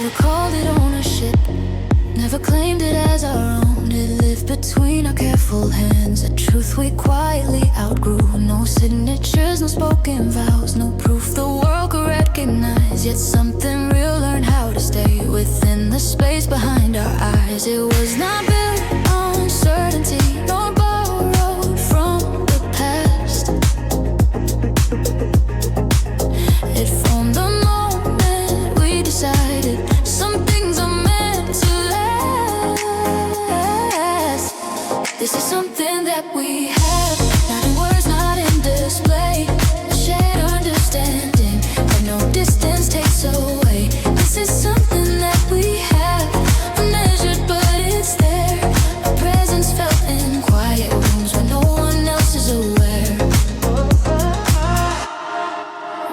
Never called it ownership, never claimed it as our own. It lived between our careful hands, a truth we quietly outgrew. No signatures, no spoken vows, no proof the world could recognize. Yet something real learned how to stay within the space behind our eyes. It was not built on certainty, nor borrowed from the past. It formed the moment we decided some things are meant to last. This is something that we have, not in words, not in display. A shared understanding that no distance takes away. This is something that we have, unmeasured but it's there. A presence felt in quiet rooms where no one else is aware.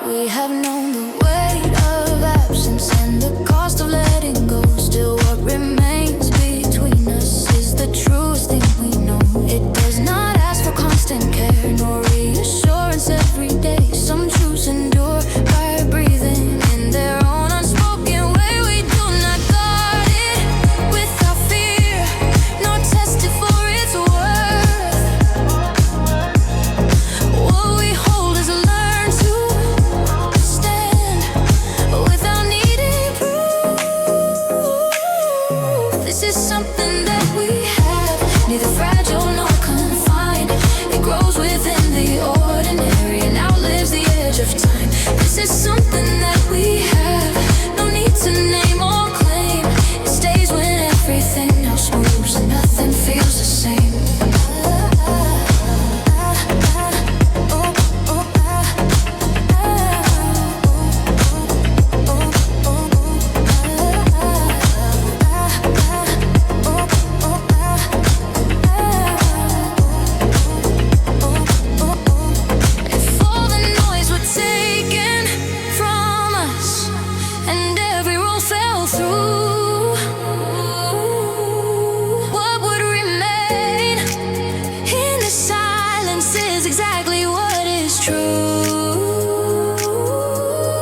We have known the weight of absence and the cost of letting go. Still what remains between us is the truest thing we know. It does not ask for constant care nor reassurance every day. Some truths endure by breathing in their own unspoken way. We do not guard it without fear, nor test it for its worth. What we hold is learned to stand without needing proof. This is something that we have, neither fragile nor confined. It grows within the ordinary and outlives the edge of time. This is something that we have, no need to name or claim. It stays when everything else moves and nothing feels the same. If all the noise were taken from us and every rule fell through, what would remain in the silence is exactly what is true.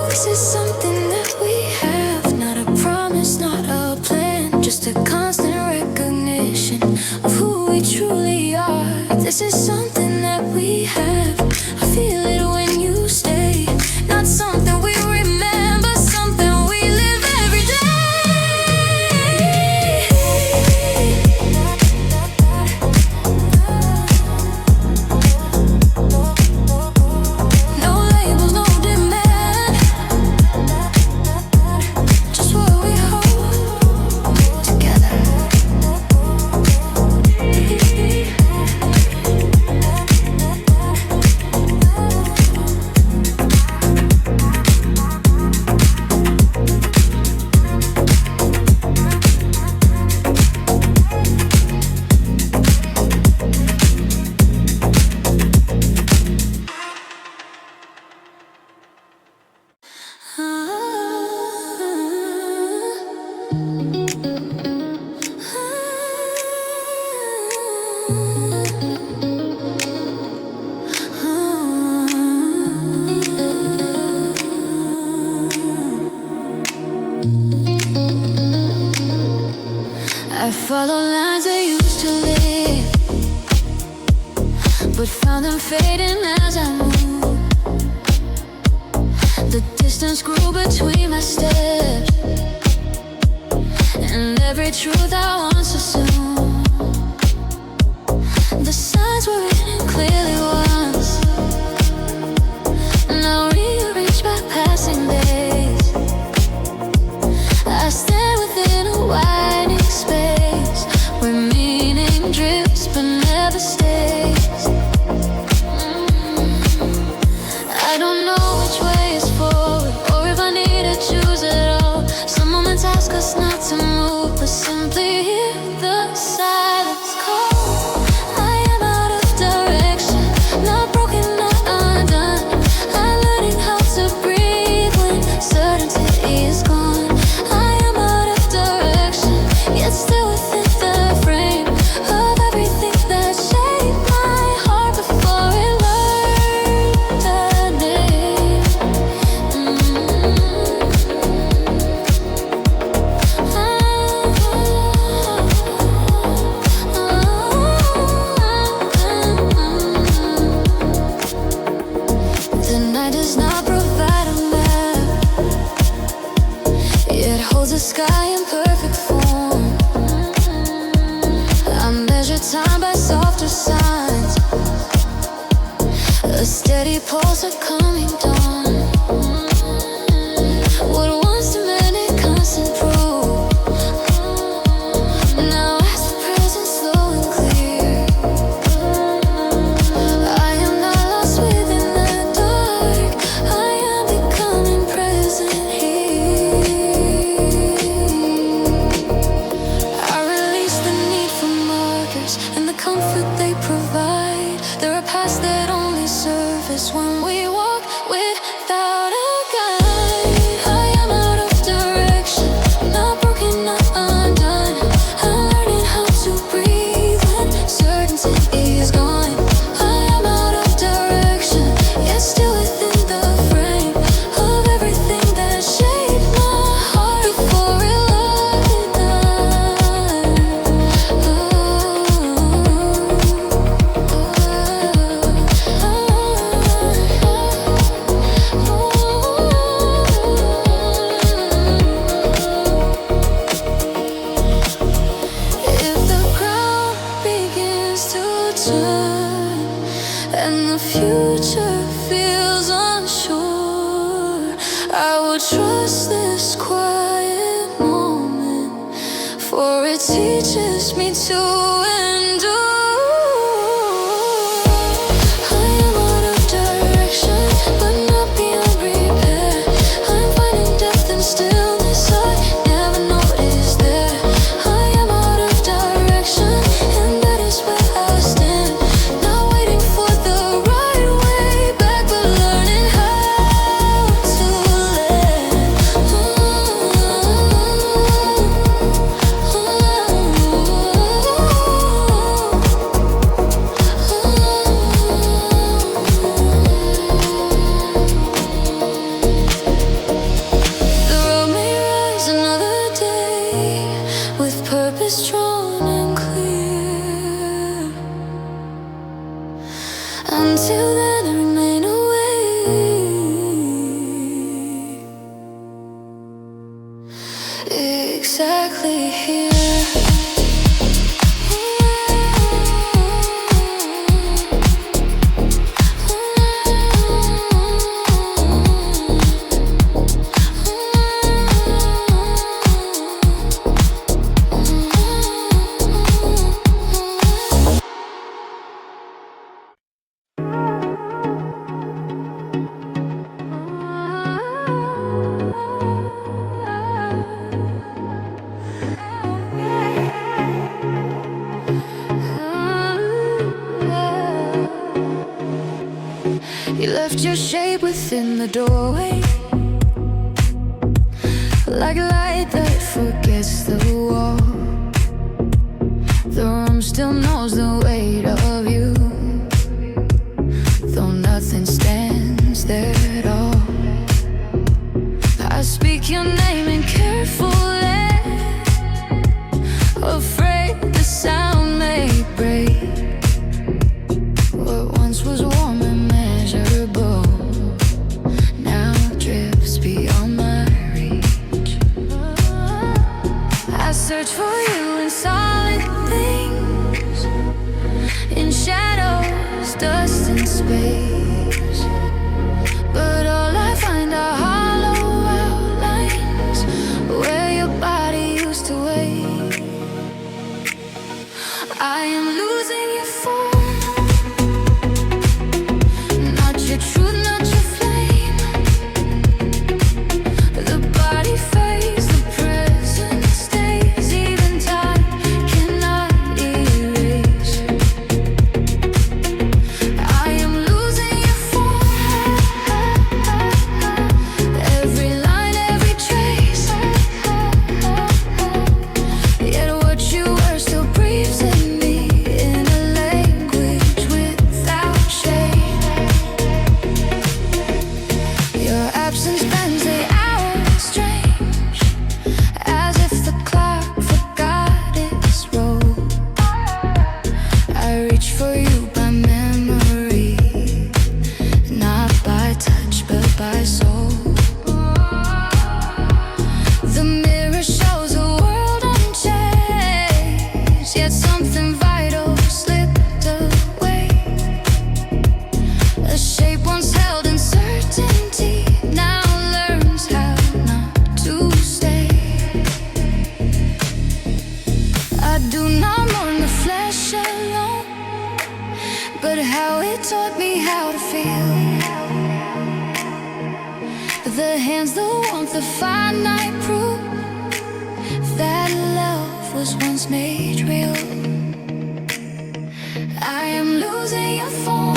This is something that we have, not a promise, not a plan, just a constant recognition of who we truly are. This is something that we have, I feel it when you stay. Not something we remember, something we live every day. No labels, no demand, just what we hold together. I follow lines I used to live, but found them fading as I move. The distance grew between my steps and every truth I once assumed. The signs were written clearly once, now rearranged by passing days. I stand within a widening space where meaning drifts but never stays. I don't know which way is forward or if I need to choose at all. Some moments ask us not to move, but simply hear the silence call. I am out of direction, holds the sky in perfect form. I measure time by softer signs, a steady pulse of coming dawn. What once demanded constant proof, now as the present slow and clear. I am not lost within the dark, I am becoming present here. I release the need for markers and the comfort they provide. There are paths that only surface when we walk without a guide. I am out of direction, not broken, not undone. I'm learning how to breathe when certainty is gone. I am out of direction, yet still within the frame of everything that shaped my heart before it locked down. If the ground begins to turn and the future feels unsure, I will trust this quiet moment, for it teaches me to endure. I am out of direction, but not beyond repair. I'm finding depth and stillness I never noticed there. I am out of direction, and that is where I stand. Not waiting for the right way back, but learning how to let the road may rise another day with purpose drawn and clear. Until then, I remain awake, exactly here. You left your shape within the doorway, like a light that forgets the wall. The room still knows the weight of you, though nothing stands there at all. I speak your name and carefully, afraid the sound may break what once was warm and measurable, now drifts beyond my reach. I search for you in solid things, in shadows, dust and space, but all I find are hollow outlines where your body used to wait. I am losing your form, not your truth, not your flame. The body fades, the present stays, even time cannot erase. I am losing your form, every line, every trace. Yet what you were still breathes in me, in a language without shame. Your absence bends the hours strange, as if the clock forgot its role. I reach for you by memory, not by touch but by soul. The mirror The hands, the warmth, the finite proof that love was once made real. I am losing your form,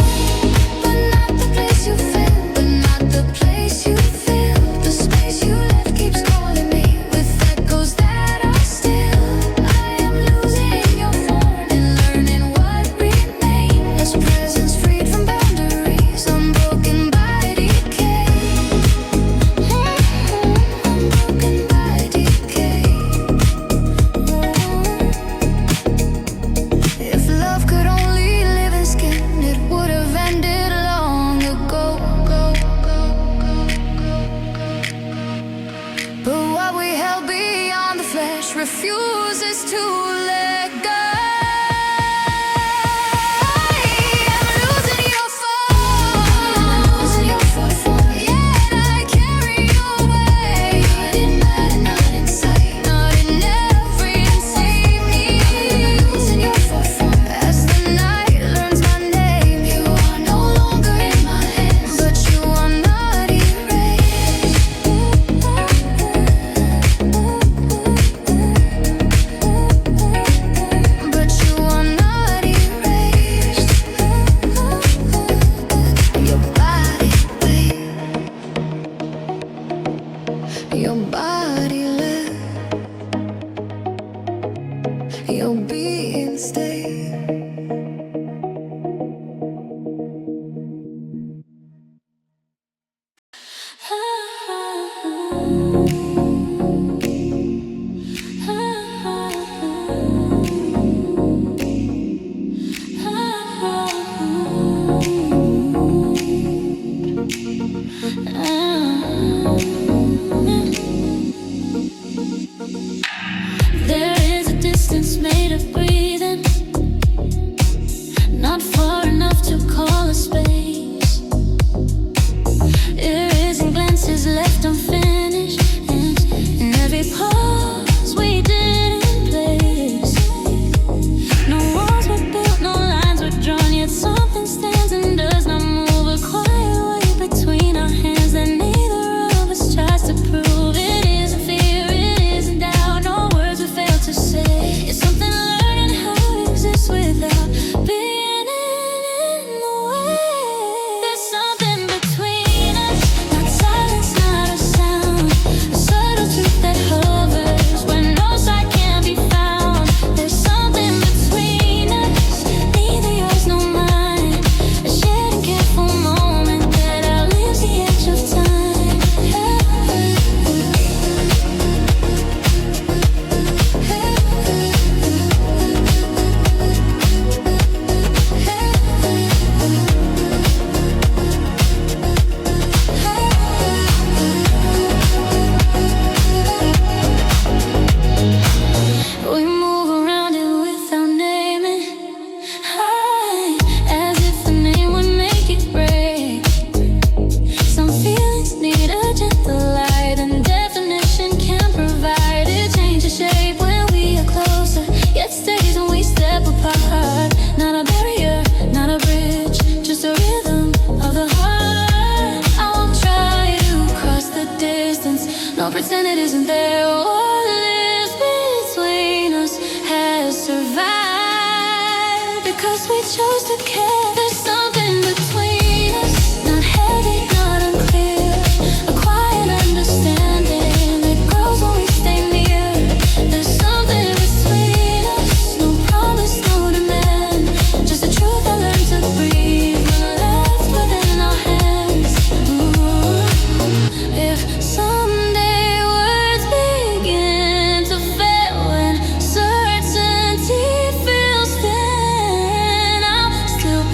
but not the place you feel, but not the place you feel. The space you left keeps calling me with echoes that are still. I am losing your form and learning what remains as presence freed from boundaries, unbroken by decay. Unbroken by decay. If love could only live in skin, it would have ended long ago. But what we held beyond the flesh refuses to let go. I am losing your form, yet I carry your weight. Not in matter, not in sight, not in every insane need. I'm losing your form as the night learns my name. You are no longer in my hands, but you are not erased. But you are not erased. Your body, babe. Your body left. Your being stayed. There is a distance made of breathing, not far enough to call a space. Erasing glances left unfinished, and in every pause we didn't place. No walls were built, no lines were drawn, yet something stands and does not move. A quiet way between our hands that neither of us tries to prove. It isn't fear, it isn't doubt, no words we fail to say. It's something learning how to exist without being in the way. There's something between us, not silence, not a sound, a subtle truth that hovers where no sight can be found. There's something between us, neither yours nor mine, a shared and careful moment that outlives the edge of time. We move around it without naming, as if the name would make it break. Some feelings need a gentle light, and definition can provide. It changes shape when we are closer, yet stays when we step apart. Not a barrier, not a bridge, just a rhythm of the heart. I won't try to cross the distance, no pretend it isn't there. What lives between us has survived because we chose to care. There's something between us, not heavy, not unclear, a quiet understanding that grows when we stay near. There's something between us, no promise, no demand, just the truth I learned to breathe when left within our hands. If someday words begin to fail and certainty feels thin, I'll still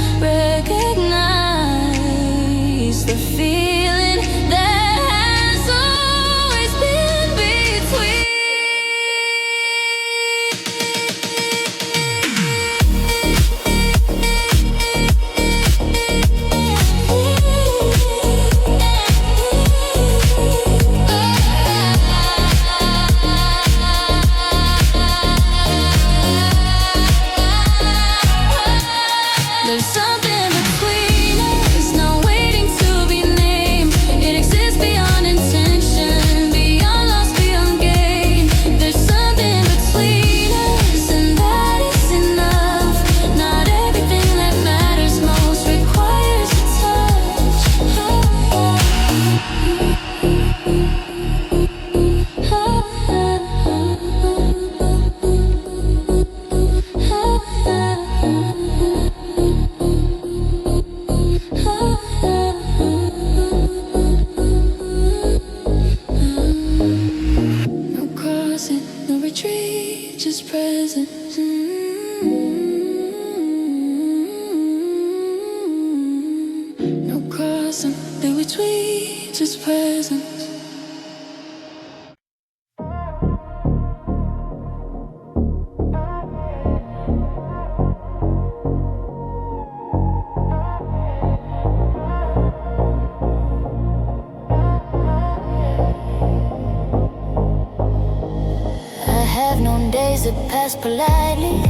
presence. I have known days that pass politely,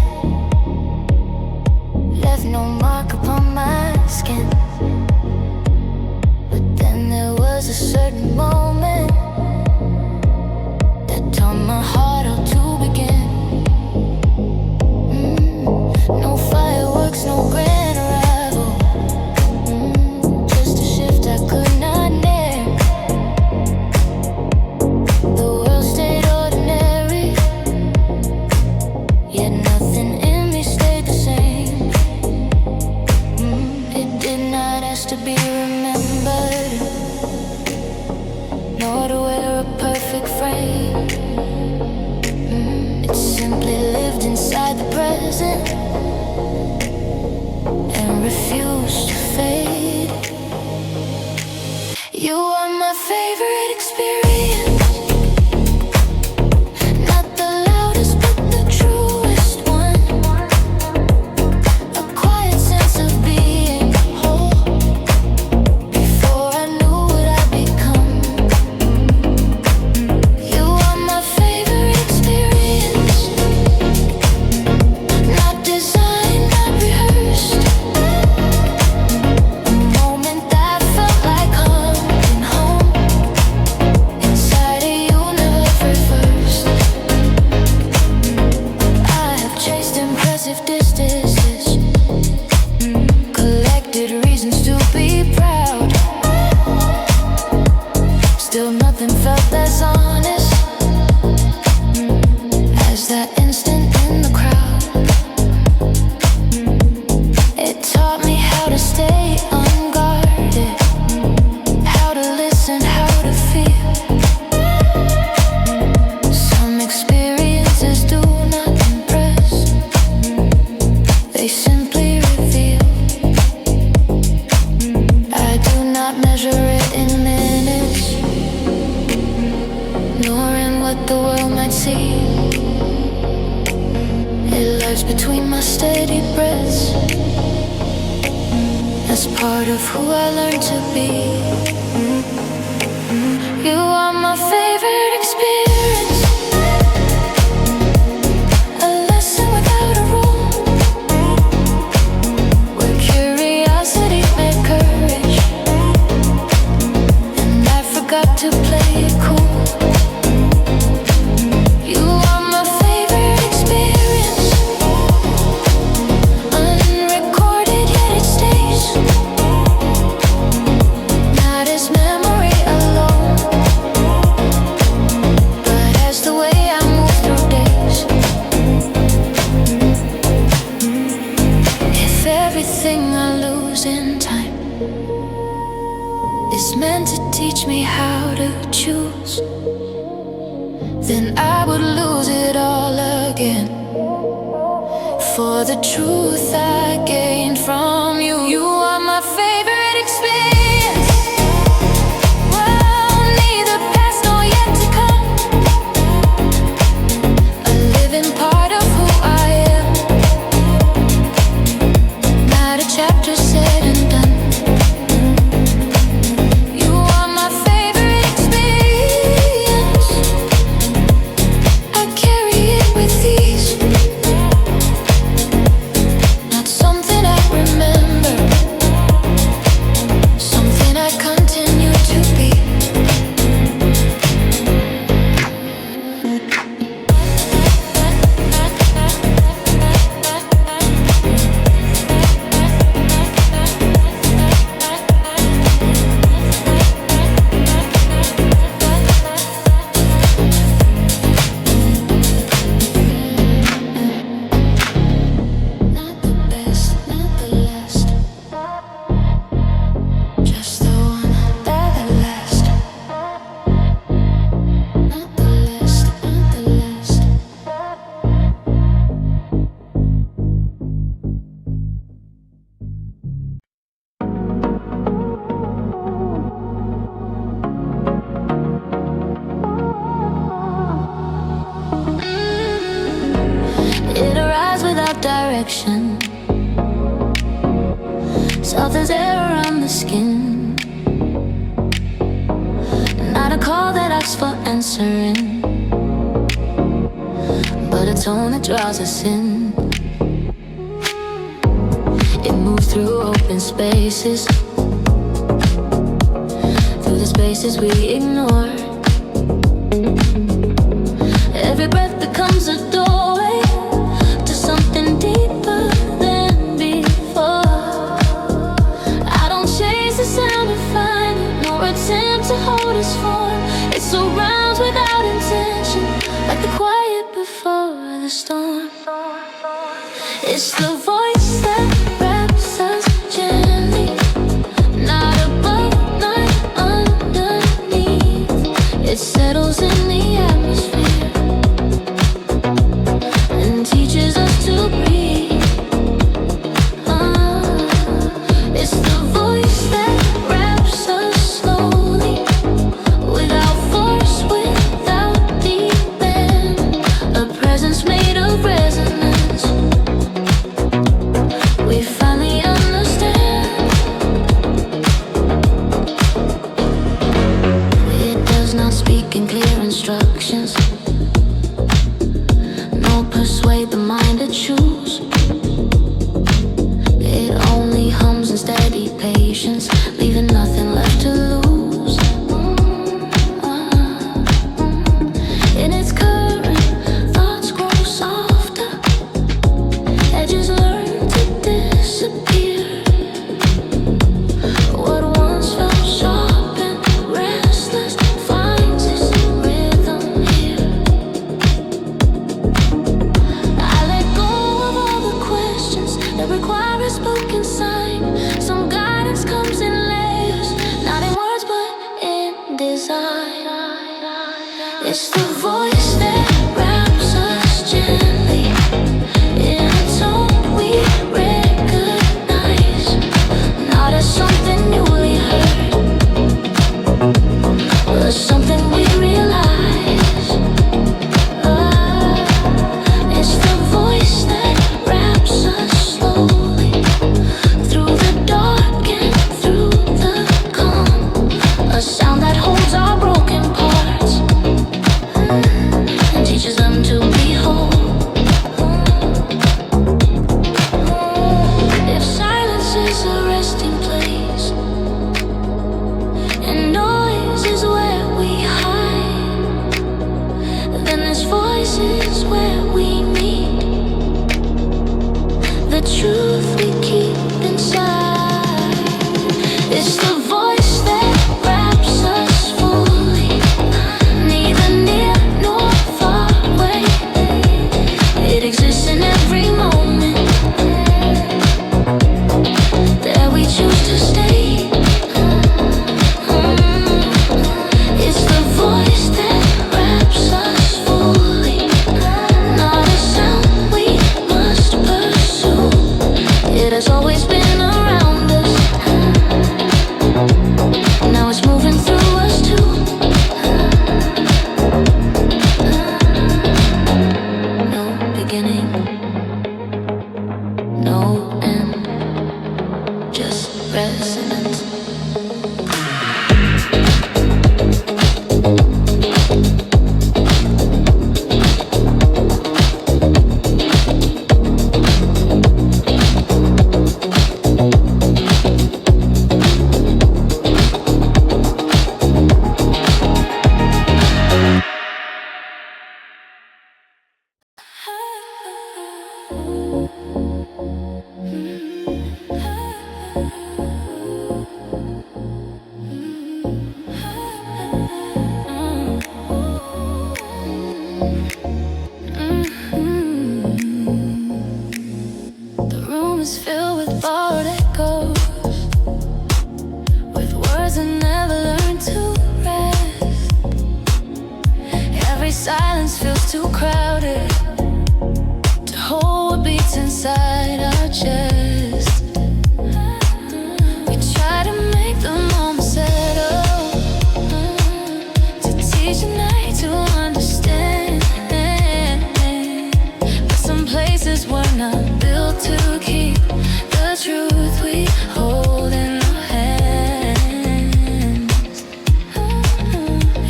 left no mark upon my skin. But then there was a certain moment that taught my heart how to begin. No fireworks, no grand arrival, just a shift I could not name. The world stayed ordinary, yet nothing in me stayed the same. It did not ask to be remembered, nor to wear a perfect frame. It simply lived inside the present and refused to fade. You are my favorite experience, not the loudest but the truest one. A quiet sense of being whole before I knew what I'd become. You are my favorite experience, not designed, not rehearsed. A moment that felt like coming home, inside of you, never reversed. I have chased impressive distances, collected reasons to be proud. Still nothing felt as honest as that instant in the crowd. It taught me how to stay unguarded, how to listen, how to feel. Some experiences do not impress, they simply reveal. I do not measure it in minutes, nor in what the world might see. It lies between my steady breaths, as part of who I learned to be. You are my favorite experience, a lesson without a rule, where curiosity met courage, and I forgot to play it cool. You are my favorite experience, unrecorded yet it stays, not as memory alone, but as the way I move through days. If everything I lose in time is meant to teach me how to choose, then I would lose it all again for the truth I gained from you. You are my favorite experience, well, neither past nor yet to come, a living part of who I am, not a chapter said and done. You are my favorite experience, I carry it with ease, not something I remember, direction. Soft as air around the skin. Not a call that asks for answering, but a tone that draws us in. It moves through open spaces, through the spaces we ignore. Every breath becomes a doorway to something deeper than before. I don't chase the sound to find it, nor attempt to hold its form. It surrounds without intention, like the quiet before the storm. It's the voice that wraps us gently, not above, not underneath. It settles in the atmosphere and teaches us to breathe. It's the voice that wraps us slowly, without force, without demand. A presence made of resonance. We finally understand. It does not speak in clear instructions, nor persuade the mind to choose. It only hums in steady patience, leaving nothing left to lose. In its current, thoughts grow softer, edges learn to disappear. What once felt sharp and restless finds its rhythm here. I let go of all the questions that require a spoken sign. Some guidance comes in layers, not in words but in design. It's the voice that wraps us gently, in a tone we recognize, not as something newly heard, but something we realize. It's the voice that wraps us slowly, through the dark and through the calm. A sound that holds our broken parts and teaches them to be whole. If silence is a resting place and noise is where we hide, then this voice is where we meet, the truth we keep inside. It's the voice that wraps us fully, neither near nor far away. It exists in every moment, there we choose to stay. It's the voice that wraps us fully, not a sound we must pursue. It has always been around us, now it's moving through us too. No beginning, no end, just resonance. The room is filled with borrowed echoes, with words that never learn to rest. Every silence feels too crowded to hold what beats inside our chest. We try to make the moment settle, to teach the night to understand, but some places were not truth we hold in our hands.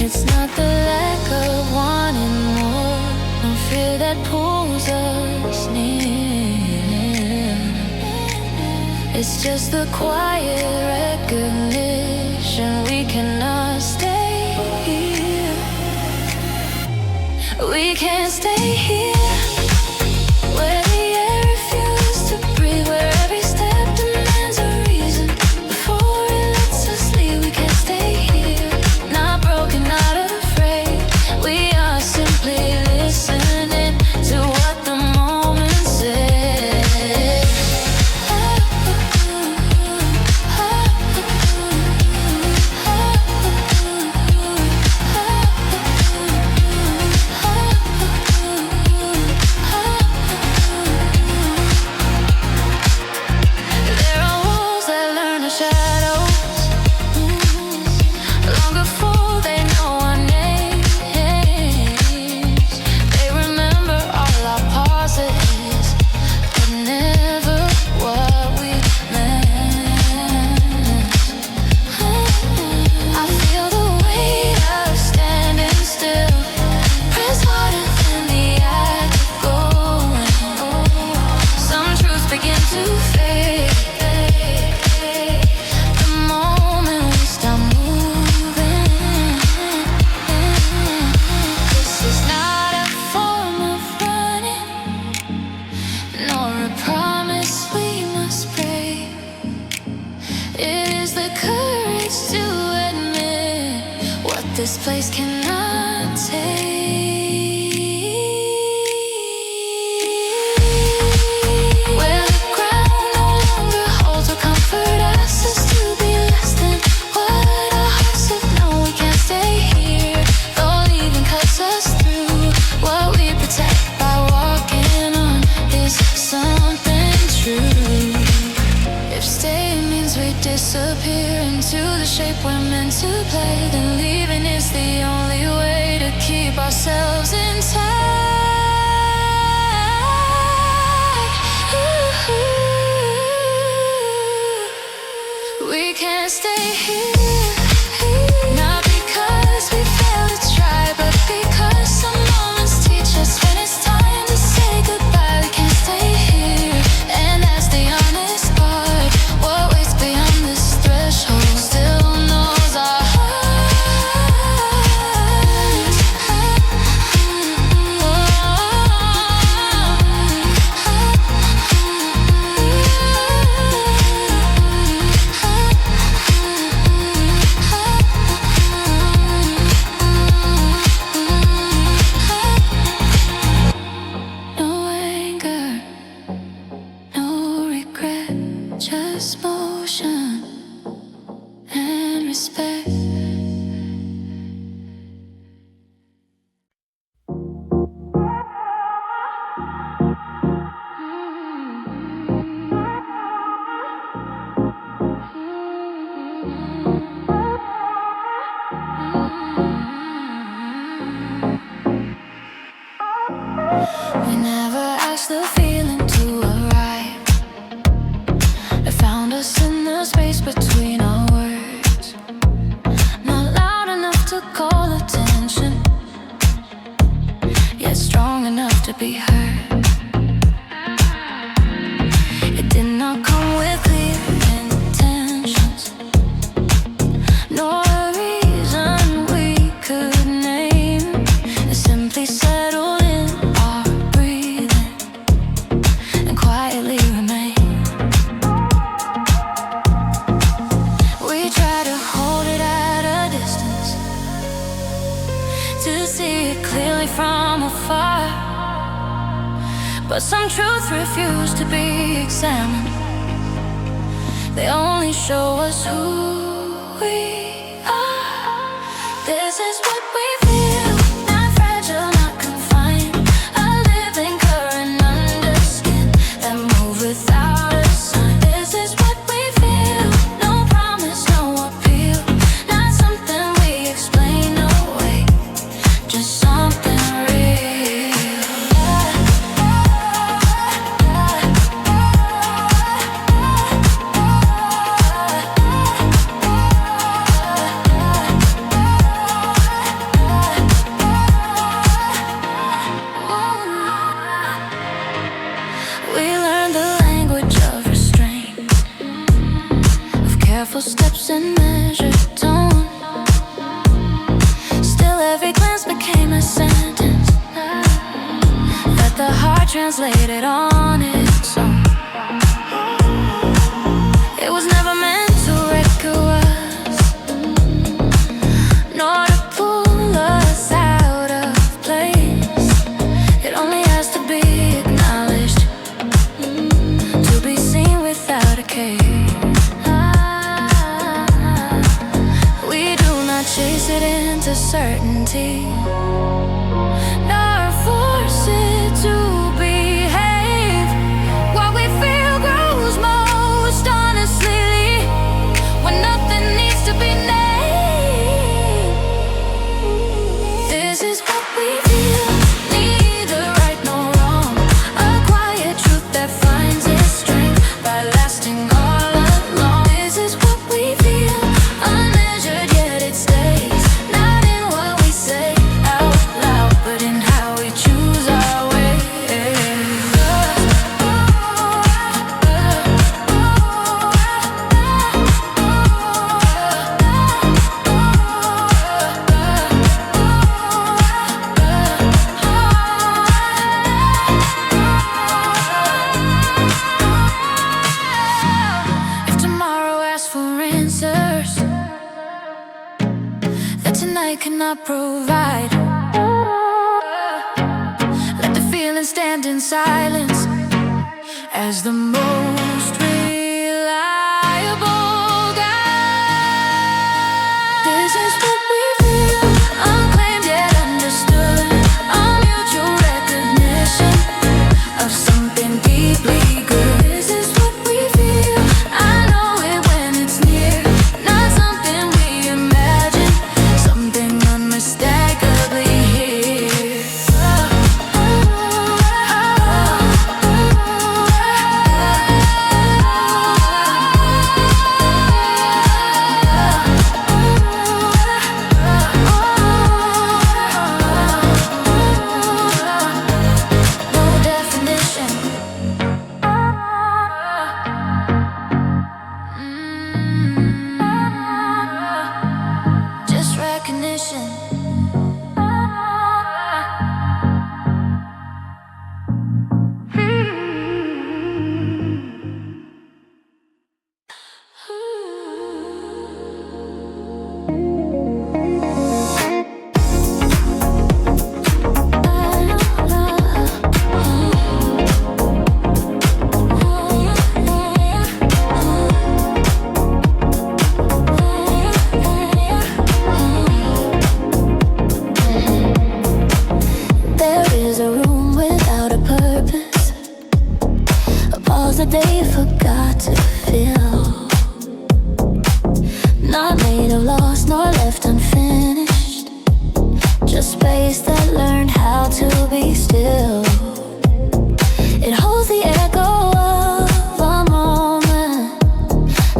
It's not the lack of wanting more, no fear that pulls us near. It's just the quiet recognition we cannot stay here. We can't stay here. This place cannot take. Where the ground no longer holds or comfort asks us to be less than what our hearts have known. We can't stay here, though leaving cuts us through. What we protect by walking on is something true. If staying means we disappear into the shape we're meant to play, then leaving is the only way to keep ourselves intact. Ooh, we can't stay here, not because we failed to try, but because some moments teach us when it's time to say goodbye. We can't stay here, and that's the honest part. What waits beyond this threshold still knows our hearts. No anger, no regret, just motion and respect. We never asked the feeling to arrive. It found us in the space between our words, not loud enough to call attention, yet strong enough to be heard. It did not come with clear intentions, nor a reason we could name. It simply settled in our breathing and quietly remained. We try to hold it at a distance, to see it clearly from afar, but some truths refuse to be examined. They only show us who we are. This is what we feel, not fragile, not confined. A living current under skin that moves without a sign. This is what we feel, no promise, no appeal, not something we explain away, just something real. sentence that the heart translated on its own. It was never meant to wreck us, nor to pull us out of place. It only has to be acknowledged to be seen without a case. We do not chase it into certainty, nor force it to behave. What we feel grows most honestly when nothing needs to be named. This is what we feel, neither right nor wrong. A quiet truth that finds its strength by lasting all along. This is what we feel, unmeasured yet it stays. Not in what we say out loud, but in how we choose our way. If tomorrow asks for answers that tonight cannot provide, let the feeling stand in silence as the most reliable guide. This is what we feel, unclaimed yet understood. A mutual recognition of something deeply good. This is what we feel, I know it when it's near. Not something we imagine, something unmistakably here. No definition, just recognition. There is a room without a purpose, a pause that they forgot to fill. Not made of loss nor left unfinished, just space that learned how to be still. It holds the echo of a moment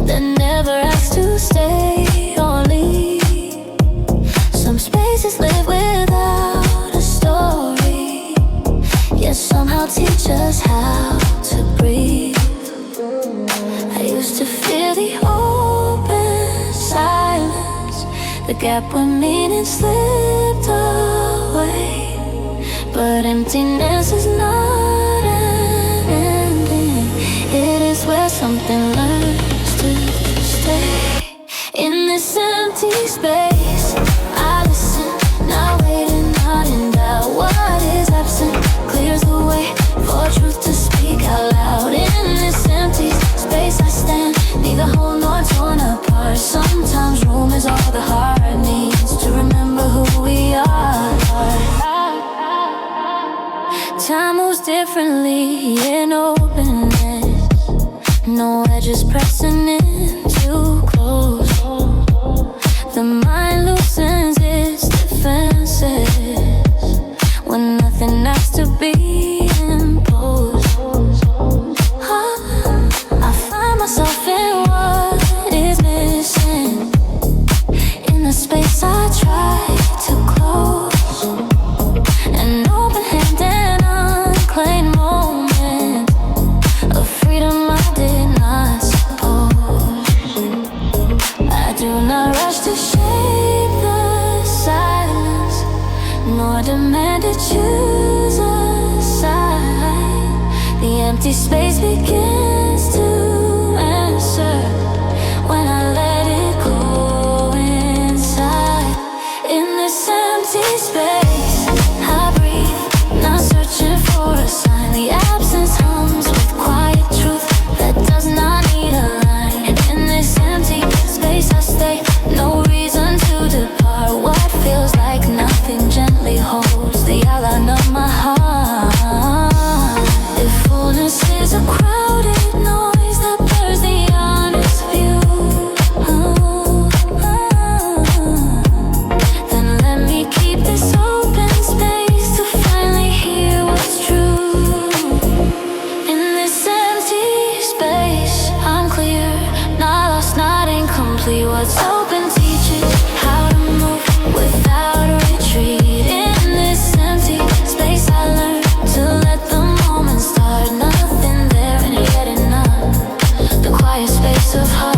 that never asked to stay or leave. Some spaces live without a story, yet somehow teach us how to breathe. I used to fear the open silence, the gap when meaning slipped away. But emptiness is not an ending, it is where something learns to stay. In this empty space, I listen, not waiting, not in doubt. What is absent clears the way for truth to speak out loud. In this empty space I stand, neither whole nor torn apart. Sometimes room is all the heart needs to remember who we are. Time moves differently in openness, no edges pressing in too close. The mind loosens its defenses when nothing has to be imposed. I find myself in what is missing, in the space I try to close. An open hand and unclaimed moment of freedom I did not suppose. more demand to choose a side. The empty space begins to answer when I let it go inside. In this empty space, I breathe, not searching for a sign. The absence hums with quiet truth that does not need a line. In this empty space I stay, no reason to depart. What feels like nothing gently holds the outline of my heart. If fullness is a crowded noise that blurs the honest view, then let me keep this open space to finally hear what's true. In this empty space I'm clear, not lost, not incomplete. What's open teaches how to move without a retreat. In this empty space I learn to let the moment start. Nothing there and yet enough, the quiet space of heart.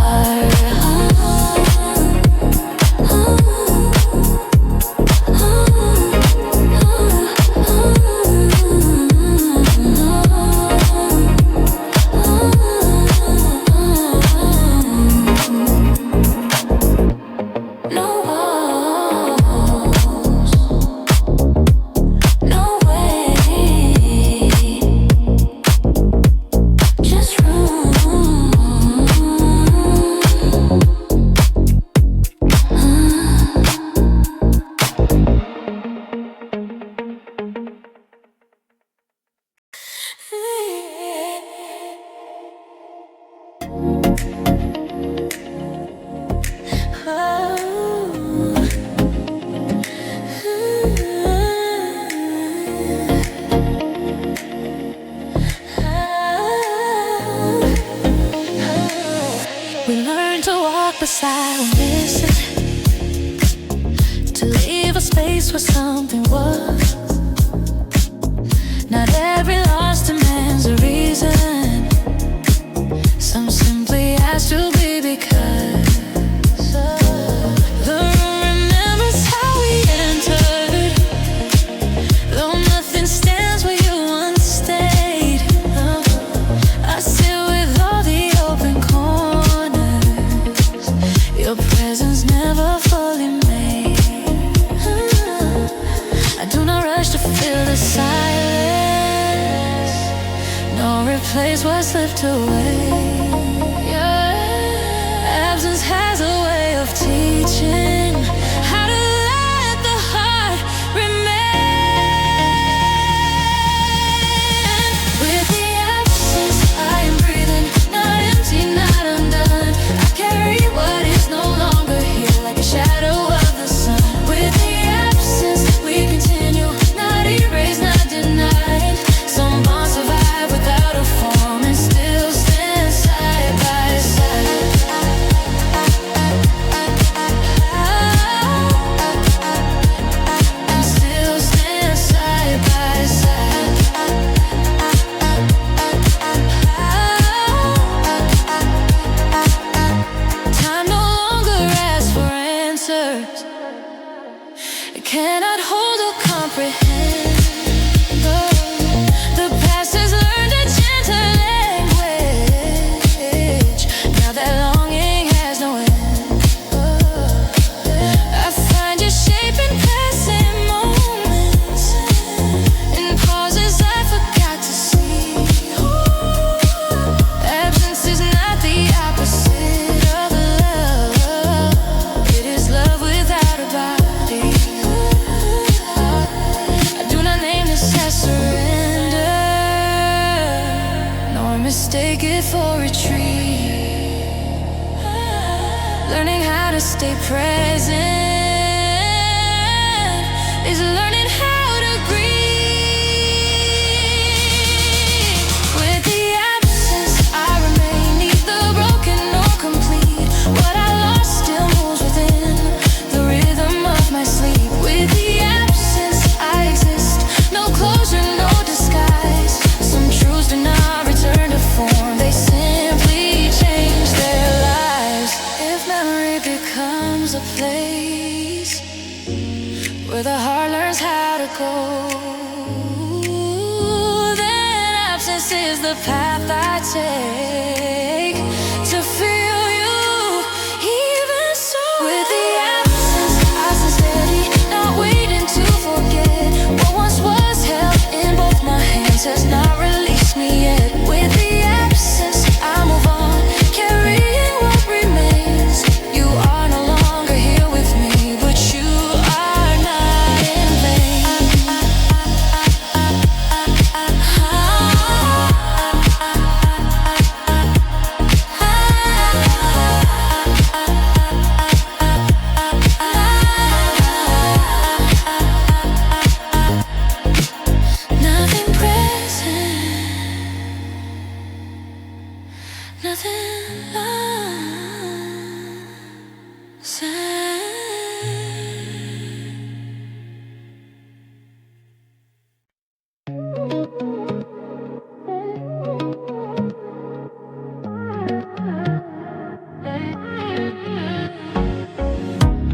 We learn to walk beside when missing, to leave a space where something was. Not every loss demands a reason. Some simply ask to be because the room remembers how we entered, though nothing stands where you once stayed. I sit with all the open corners, your presence never fully made. I do not rush to fill the silence, nor replace what slipped away. Your absence has a way of teaching how to let the heart remain. With the absence I am breathing, not empty, not undone. I carry what is no longer here like a shadow of the sun. With the absence we continue, not erased, not denied. Some bonds survive without a form and still stand side by side. And still stand side by side. Time no longer asks for answers. It cannot hold or comprehend. The past has learned a gentle language. Now that longing has no end. I find you shaping passing moments, in pauses I forgot to see. Absence is not the opposite of love. It is love without a body. I do not name this as surrender, nor mistake it for retreat. Learning how to stay present is learning how to grieve. With the absence I remain, neither broken nor complete. What I lost still moves within the rhythm of my sleep. With the absence I exist, no closure, no disguise. Some truths do not return to form, they simply change their lives. If memory becomes a place where the heart learns how to go. Then absence is the path I take to feel you, even so. With the absence, I stand steady, not waiting to forget. What once was held in both my hands has not released me yet. With the absence, I move on, carrying what remains. You are no longer here with me, but you are not in vain. Nothing present, nothing lost.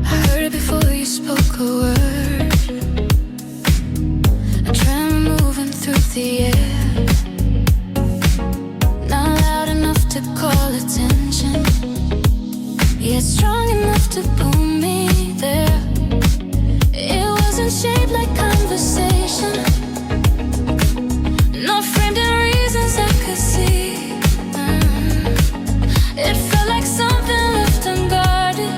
I heard it before you spoke a word, a tremor moving through the air. Not loud enough to call attention, yet strong enough to pull me there. It wasn't shaped like conversation, not framed in reasons I could see. It felt like something left unguarded,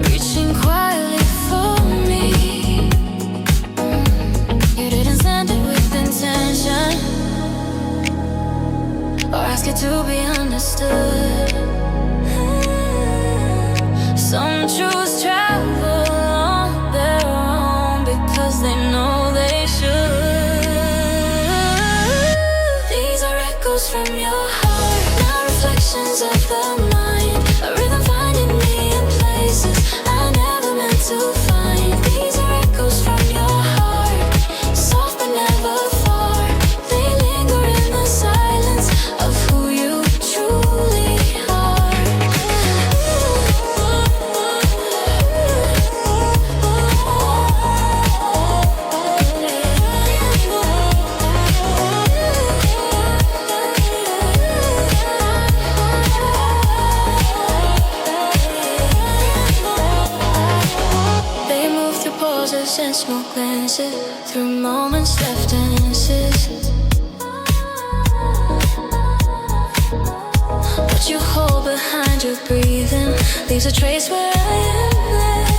reaching quietly for me. You didn't send it with intention, or ask it to be understood. Some truths travel on their own because they know they should. These are echoes from your heart, not reflections of the mind. A rhythm finding me in places I never meant to find. These are echoes from your heart, soft but never far. They linger in the silence of who you truly are. They move through pauses and smoke glances, through moments left in inches. What you hold behind your breathing leaves a trace where I am led.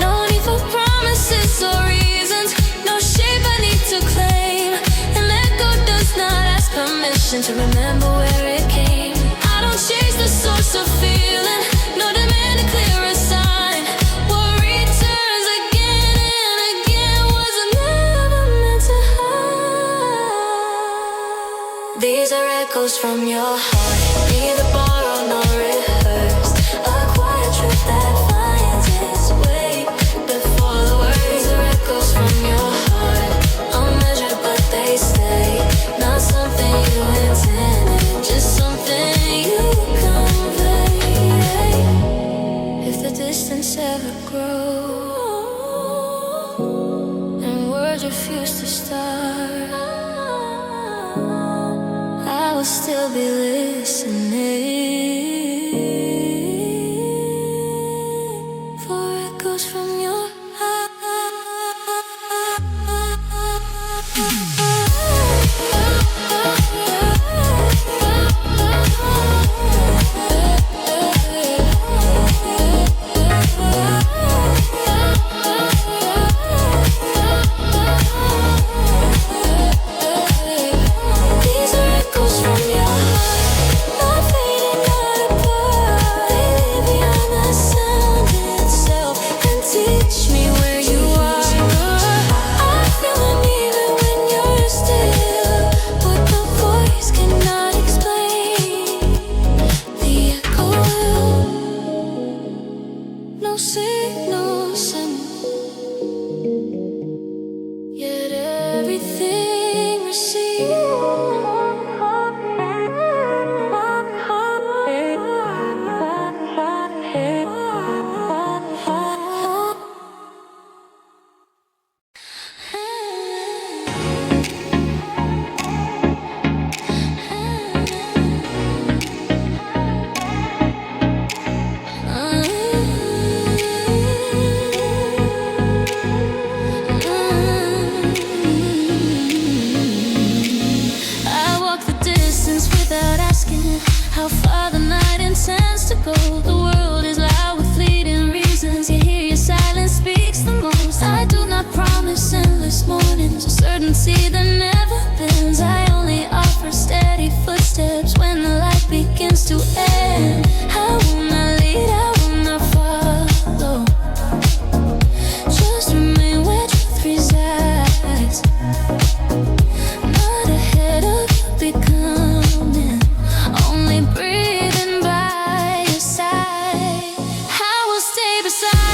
No need for promises or reasons, no shape I need to claim. And let go does not ask permission to remember where it came. I don't chase the source of feeling, no demand a clearer sign. What returns again and again was never meant to hide. These are echoes from your heart, neither borrowed nor rehearsed. A quiet truth that finds its way before the words. These are echoes from your heart, unmeasured but they stay. Not something you intended, just something you convey. If the distance ever grows and words refuse to start, I will still be listening for echoes from your heart. These are echoes from your heart, not fading, not apart. They live beyond the sound itself, empty.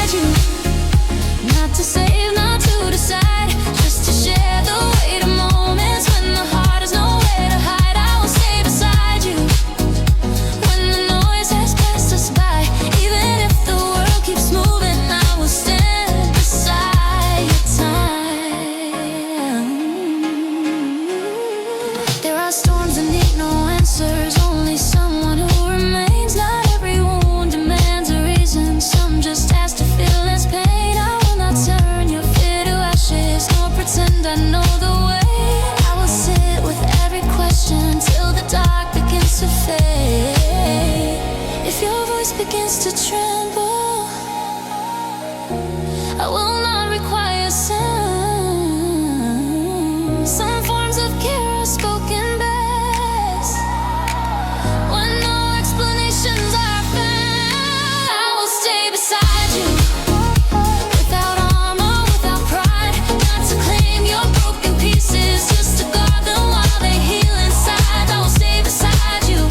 beside you. Not to save, not to decide, just to share the weight of moments when the heart has nowhere to hide. I will stay beside you when the noise has passed us by. Even if the world keeps moving, I will stand beside your time. There are storms that need no answers, only someone who remains. Not every wound demands a reason, some just ask to feel less pain. I will not turn your fear to ashes, nor pretend I know the way. I will sit with every question till the dark begins to fade. If your voice begins to tremble, I will not require sound. Some forms of care are spoken best when no explanations are found. I will stay beside you, without armor, without pride. Not to claim your broken pieces, just to guard them while they heal inside. I will stay beside you,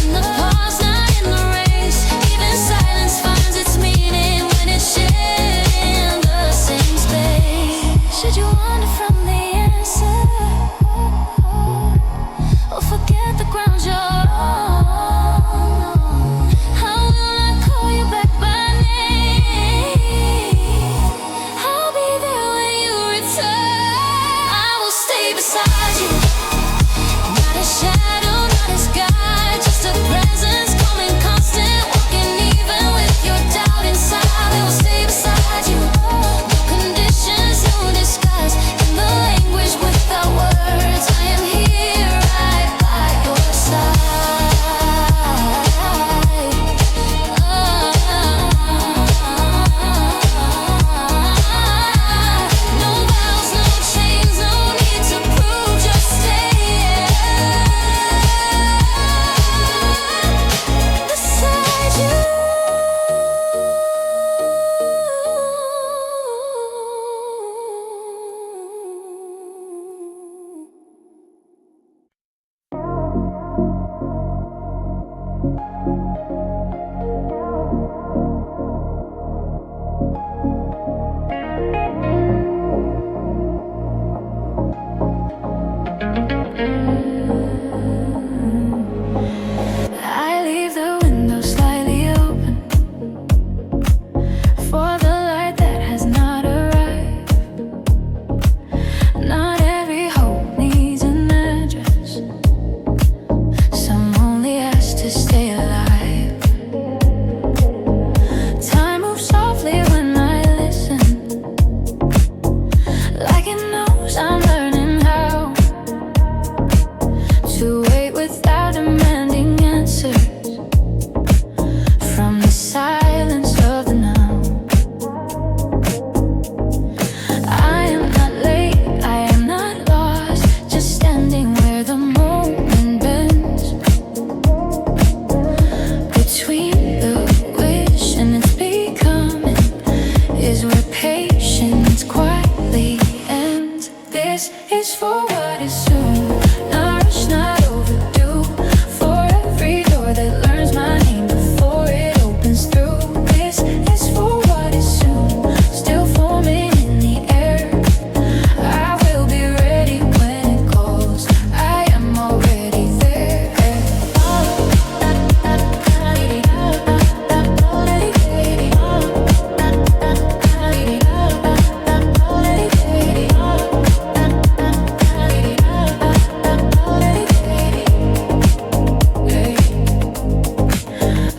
in the pause, not in the race. Even silence finds its meaning when it's shared in the same space. Should you wander from the answer, or forget the ground you're on, I will not call you back by name. I'll be there when you return. I will stay beside you, not a shadow, not a sky, just a presence coming constant, walking even with your doubt inside. I will stay beside you, no conditions, no disguise, in the language without words. I am here right by your side. No vows, no chains, no need to prove, just stay beside you. I leave the window slightly open for the light that has not arrived. Not every hope needs an address, some only ask to stay alive. Time moves softly when I listen, like it knows I'm learning how to wait without demanding answers from the silence of the now. I am not late, I am not lost, just standing where the moment bends between the wish and its becoming, is where patience quietly ends. This is for what is soon, not rushed, not overdue, for every door that learns my name before it opens through. This is for what is soon, still forming in the air. I will be ready when it calls, I am already there.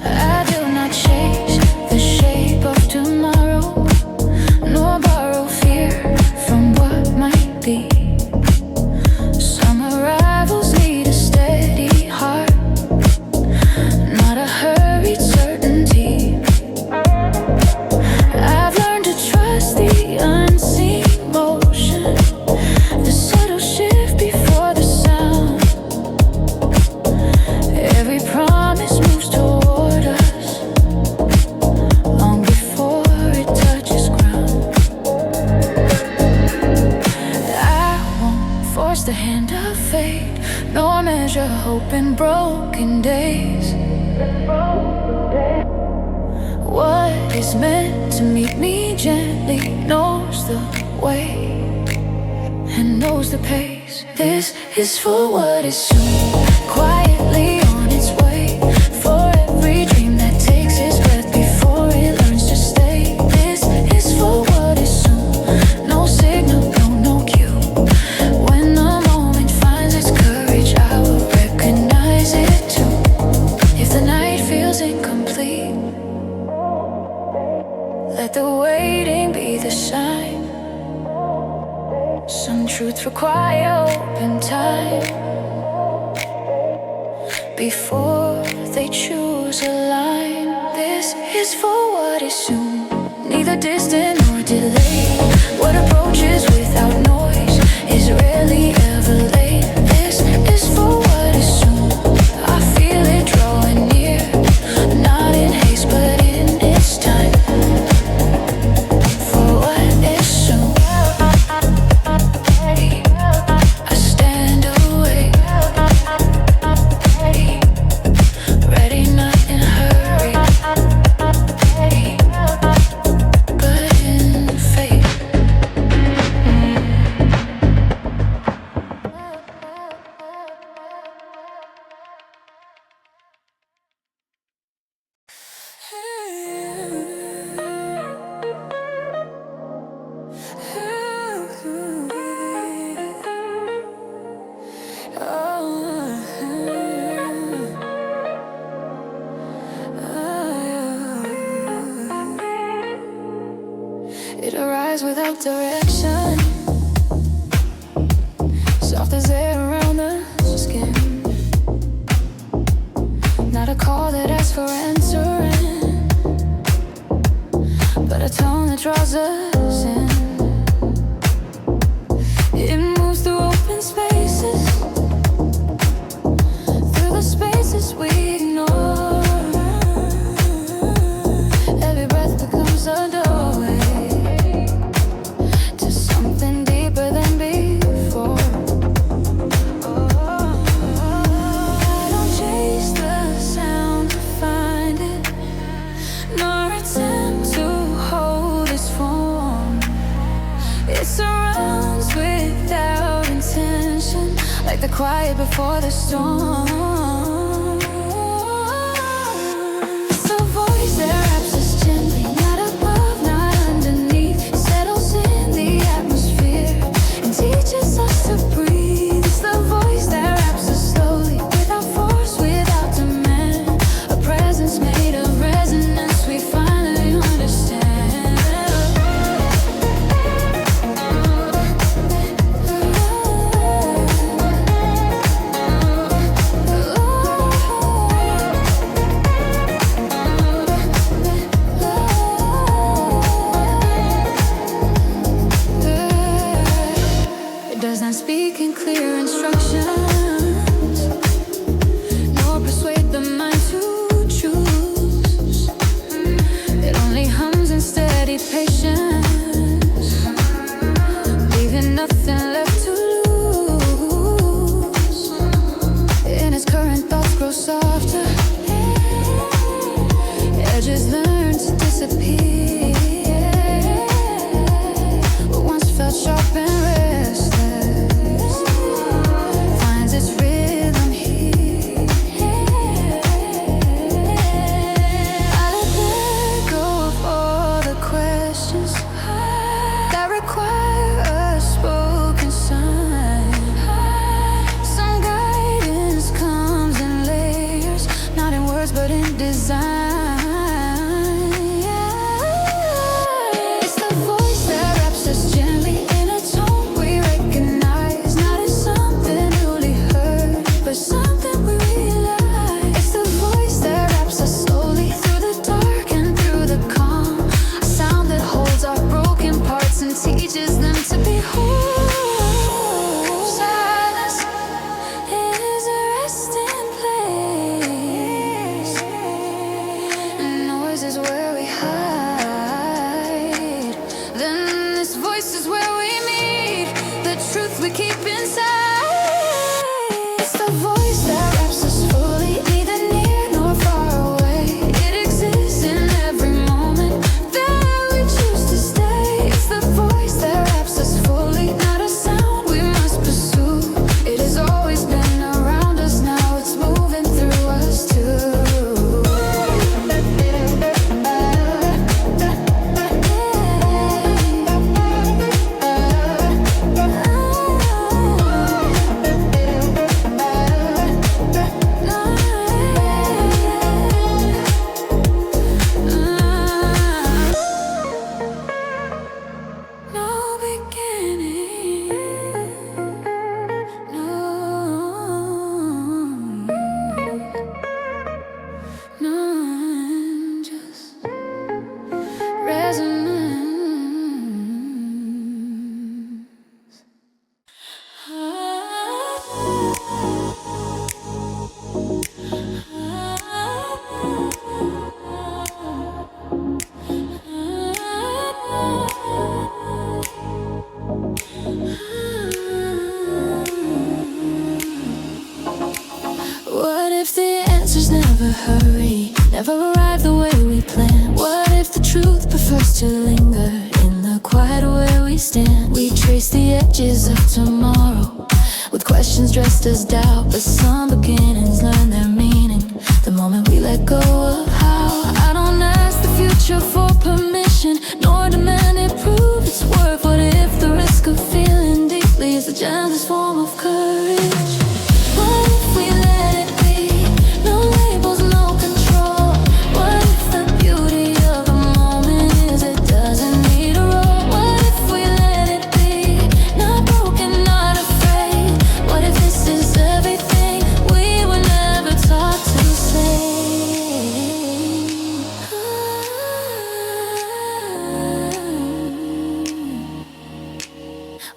I do not chase the shape of tomorrow, nor borrow fear from what might be. Some arrivals need a steady heart, not a hurried certainty. I've learned to trust the unseen motion, the subtle shift before the sound. Every promise moves toward us long before it touches ground. I won't force the hand of fate, nor measure hope in broken days. what is meant to meet me gently, knows the way and knows the pace. This is for what is soon, quietly on its way. For every dream that takes its breath before it learns to stay. This is for what is soon, no signal, no cue. When the moment finds its courage, I will recognize it too. If the night feels incomplete, let the waiting be the sign. Some truths require open time before they choose a line. This is for what is soon, neither distant nor delayed. What approaches without noise is rarely ever late. This is for what is soon, I feel it drawing near, not in haste but in its time. For what is soon, I stand awake, ready, not in a hurry, but in faith. It arrives without direction, soft as air around the skin. Not a call that asks for answering, but a tone that draws us in. It moves through open spaces, through the spaces we ignore. Every breath becomes a doorway to something deeper than before. I don't chase the sound to find it, nor attempt to hold its form. It surrounds without intention, like the quiet before the storm. It's a voice that wraps us gently, not above, not underneath. It settles in the atmosphere and teaches us to breathe. It's the voice that wraps us slowly, without force, without demand. A presence made of resonance we finally understand. Oh, hurry, never arrive the way we plan. What if the truth prefers to linger in the quiet where we stand? We trace the edges of tomorrow with questions dressed as doubt, but some beginnings learn their meaning the moment we let go of how. I don't ask the future for permission, nor demand it prove its worth. What if the risk of feeling deeply is the gentlest form of courage? What if we let it be? No labels, no control. What if the beauty of the moment is it doesn't need a role? What if we let it be? Not broken, not afraid. What if this is everything we were never taught to say?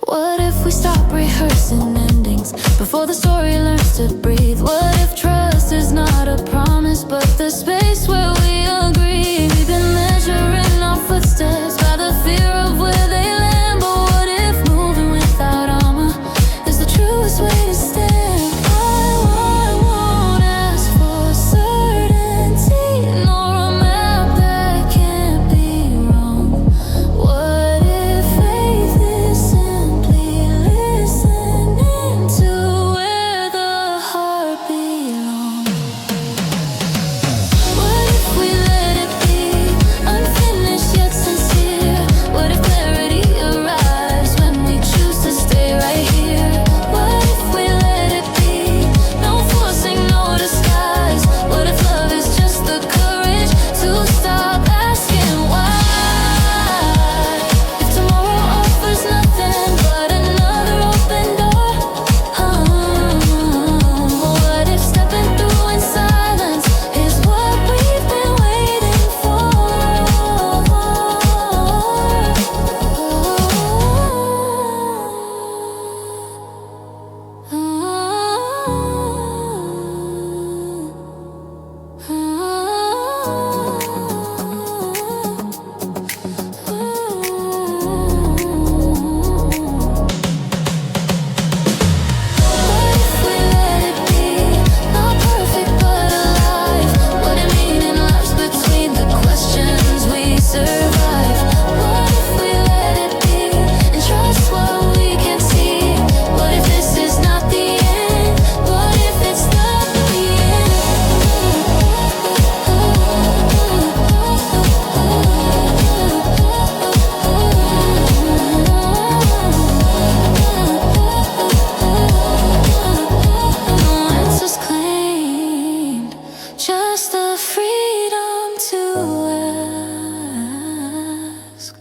What if we stop rehearsing endings before the story learns to breathe? What if trust is not a promise, but the space where we agree? We've been measuring our footsteps by the fear of where they land. But what if moving without armor is the truest way to stand? I won't ask for certainty, nor a map that can't be wrong. What if faith is simply listening to where the heart belongs? What if we let it be, unfinished yet sincere? What if clarity arrives when we choose to stay right here? What if we let it be, no forcing, no disguise? What if love is just the courage to stop asking why? If tomorrow offers nothing but another open door, what if stepping through in silence is what we've been waiting for? What if we let it be? Not perfect but alive. What if meaning lies between the questions we survive? What if we let it be and trust what we can see? What if this is not the end? What if it's the No answers claimed, just the freedom to ask.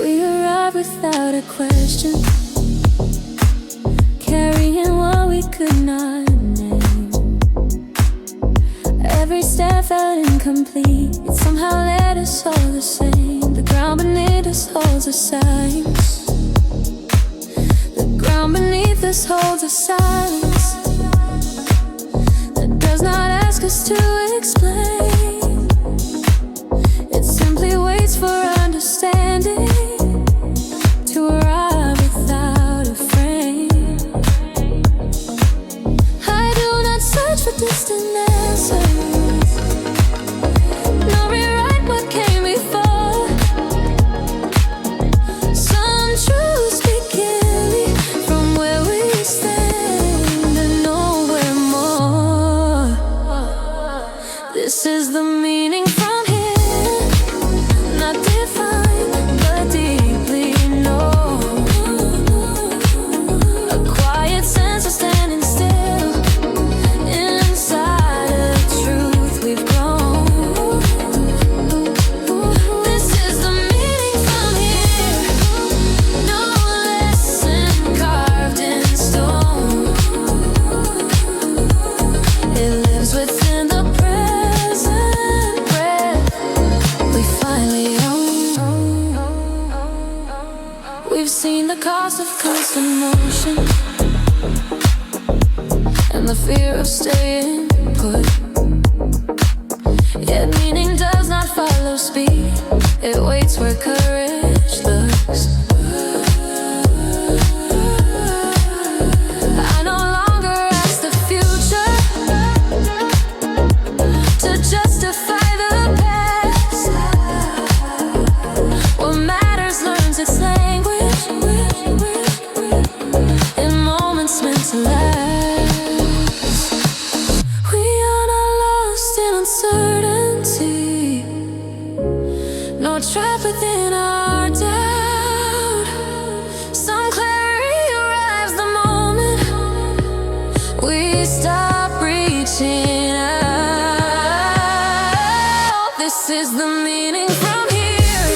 We arrived without a question, carrying what we could not name. Every step felt incomplete, it somehow led us all the same. The ground beneath us holds a silence. The ground beneath us holds a silence that does not ask us to explain. It simply waits for understanding to arrive without a frame. I do not search for distant answers, nor rewrite what came before. Some truths begin me from where we stand and nowhere more. This is the meaning from here, not defined but deeply known. A quiet sense of standing still inside a truth we've grown. This is the meaning from here, no lesson carved in stone. It lives within the present breath we finally own. We've seen the cost of constant motion, of staying put. Yet meaning does not follow speed. It waits where courage looks. I no longer ask the future to justify the past. What matters learns its language in moments meant to last. We are not lost in uncertainty, no trap within our doubt. Some clarity arrives the moment we stop reaching out. This is the meaning from here,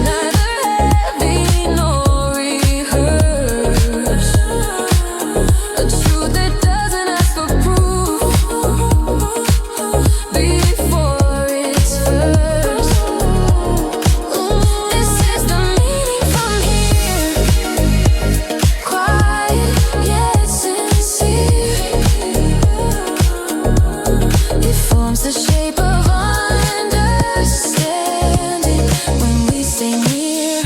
neither heavy nor rehearsed. A truth that doesn't ask for proof before it's first. This is the meaning from here, quiet yet sincere. It forms the shape of understanding when we stay near.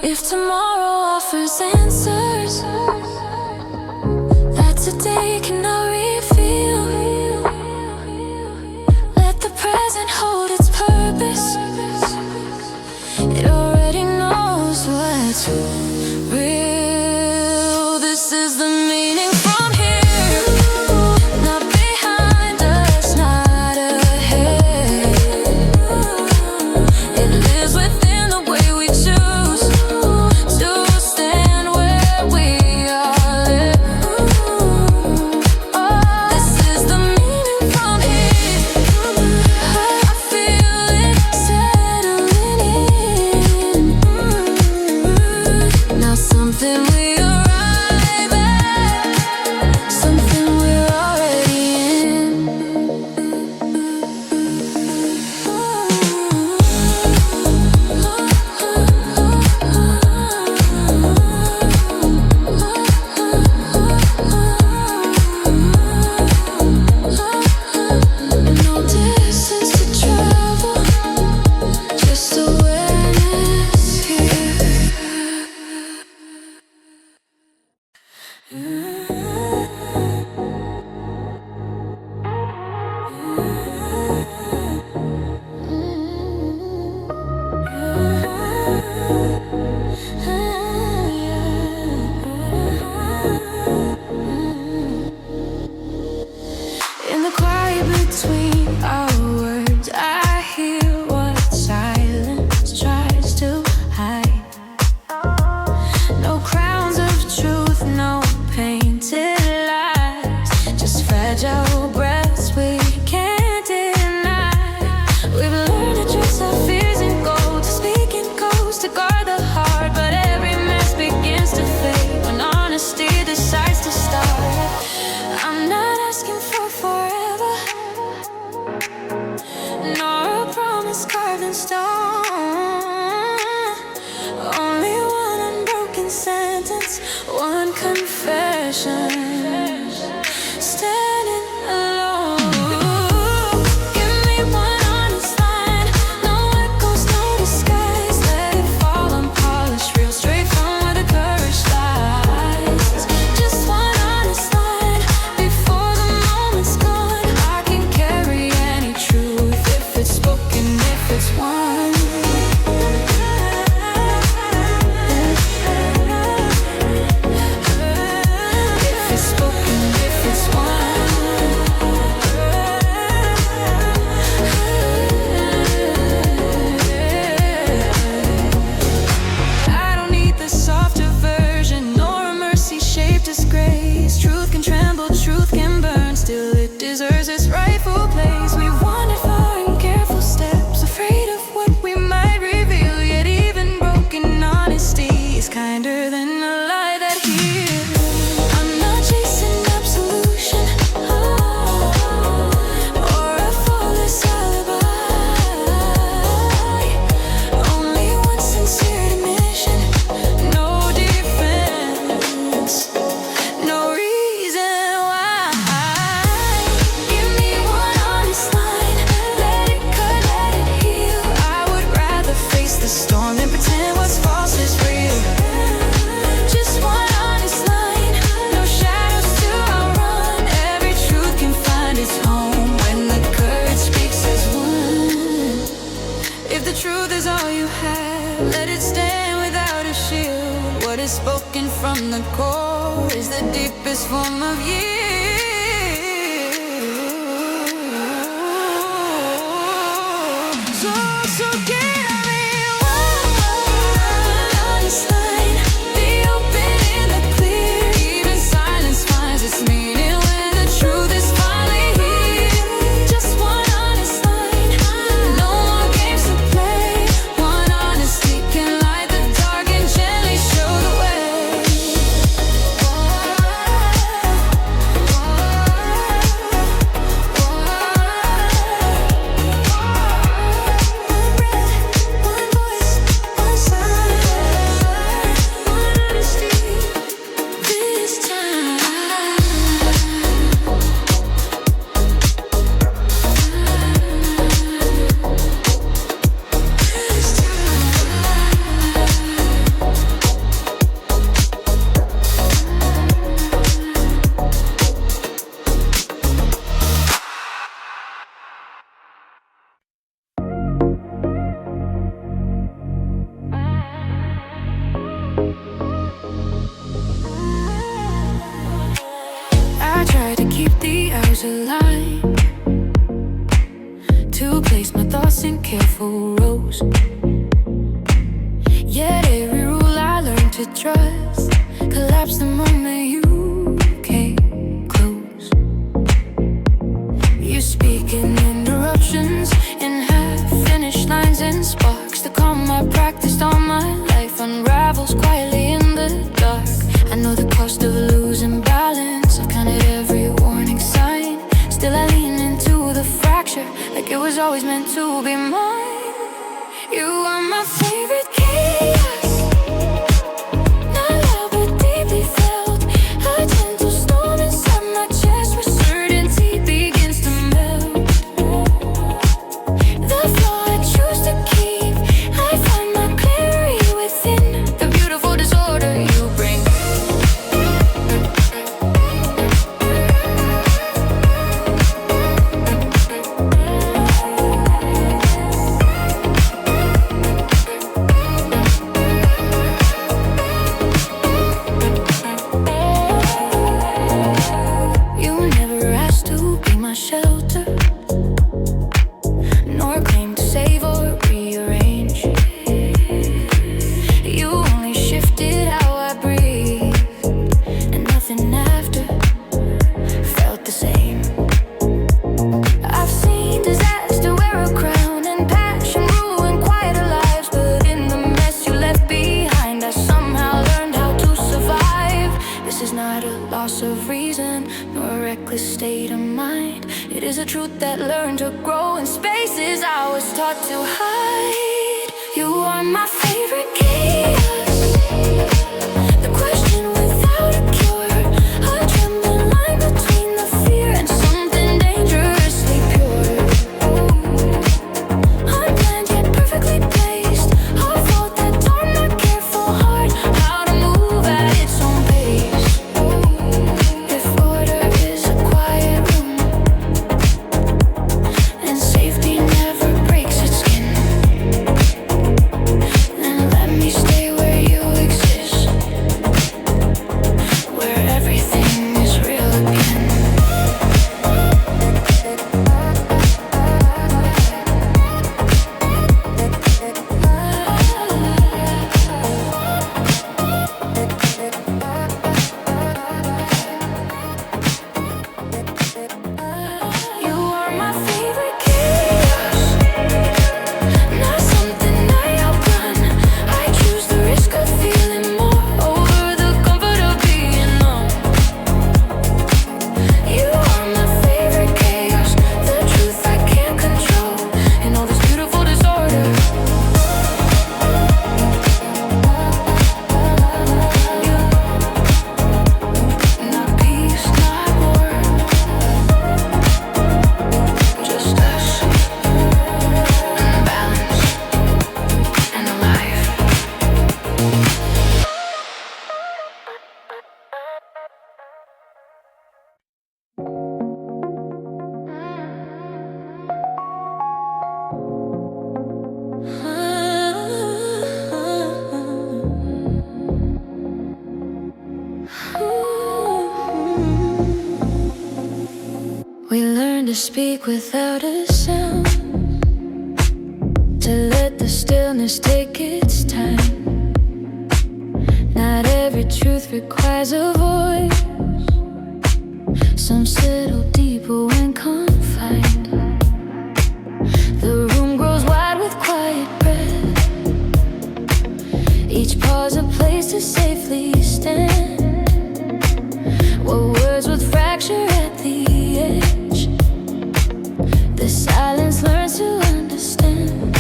If tomorrow offers answers that today cannot reveal, let the present hold its purpose. It already knows what's real. This is the meaning from here, not behind us, not ahead. It lives within the way we choose to stand where we are led. This is the meaning from here. I feel it settling in. Now something we arrive at, something we're already in. No distance to travel, just awareness here. In the quiet between our words, I hear what silence tries to hide. No crowns of truth, no painted lies, just fragile breaths we can't deny. We've learned to dress our fears in gold, to speak in codes, to guard the heart. But every mask begins to fade when honesty decides to start. I'm not asking for forever, nor a promise carved in stone. Only one unbroken sentence, one confession, standing alone. Give me one honest line, no echoes, no disguise. Let it fall unpolished, real straight from where the courage lies. Just one honest line before the moment's gone. I can carry any truth if it's spoken, if it's one. If it's spoken, if it's one. I don't need the softer version, nor a mercy-shaped disgrace. Truth can tremble, truth can burn, still it deserves its rightful place. We wandered far in careful steps, afraid of what we might reveal. Yet even broken honesty is kinder than a lie that heals. I'm not chasing absolution, or a flawless alibi. Only one sincere admission, no defense, no from the core is the deepest form of you. So give me one honest line. Be open in the clear. Even silence finds its meaning when the truth is finally here. Just one honest line. No more games to play. One honesty can light the dark and gently show the way. One voice, one sign, one honesty this time. I try to keep the hours alive, to place my thoughts in careful rows. Yet every rule I learned to trust collapsed the moment you came close. You speak in interruptions, in half-finished lines and sparks. The calm I practiced all my life unravels quietly in the dark. I know the cost of losing balance. I've counted every warning sign. Still I lean into the fracture, like it was always meant to be mine. You are my favorite chaos, not loud but deeply felt. A gentle storm inside my chest where certainty begins to melt. The flaw I choose to keep, I find my clarity within the beautiful disorder you bring. You never asked to be my shelter, nor claim to save or rearrange. You only shifted how I breathe, and nothing after felt the same. I've seen disaster wear a crown and passion ruin quieter lives, but in the mess you left behind, I somehow learned how to survive. This is not a loss of reason, nor a reckless state of mind. It is a truth that learned to grow in spaces I was taught to hide. You are my favorite chaos, the question without a cure, a trembling line between the fear and something dangerously pure. Unplanned yet perfectly placed, a fault that taught my careful heart how to move at its own pace. If order is a quiet room, and safety never breaks its skin, then let me stay where speak without a sound, to let the stillness take its time. Not every truth requires a voice. Some settle deeper when confined. The room grows wide with quiet breath. Each pause a place to safely stand. What words would fracture at the edge? The silence learns to understand.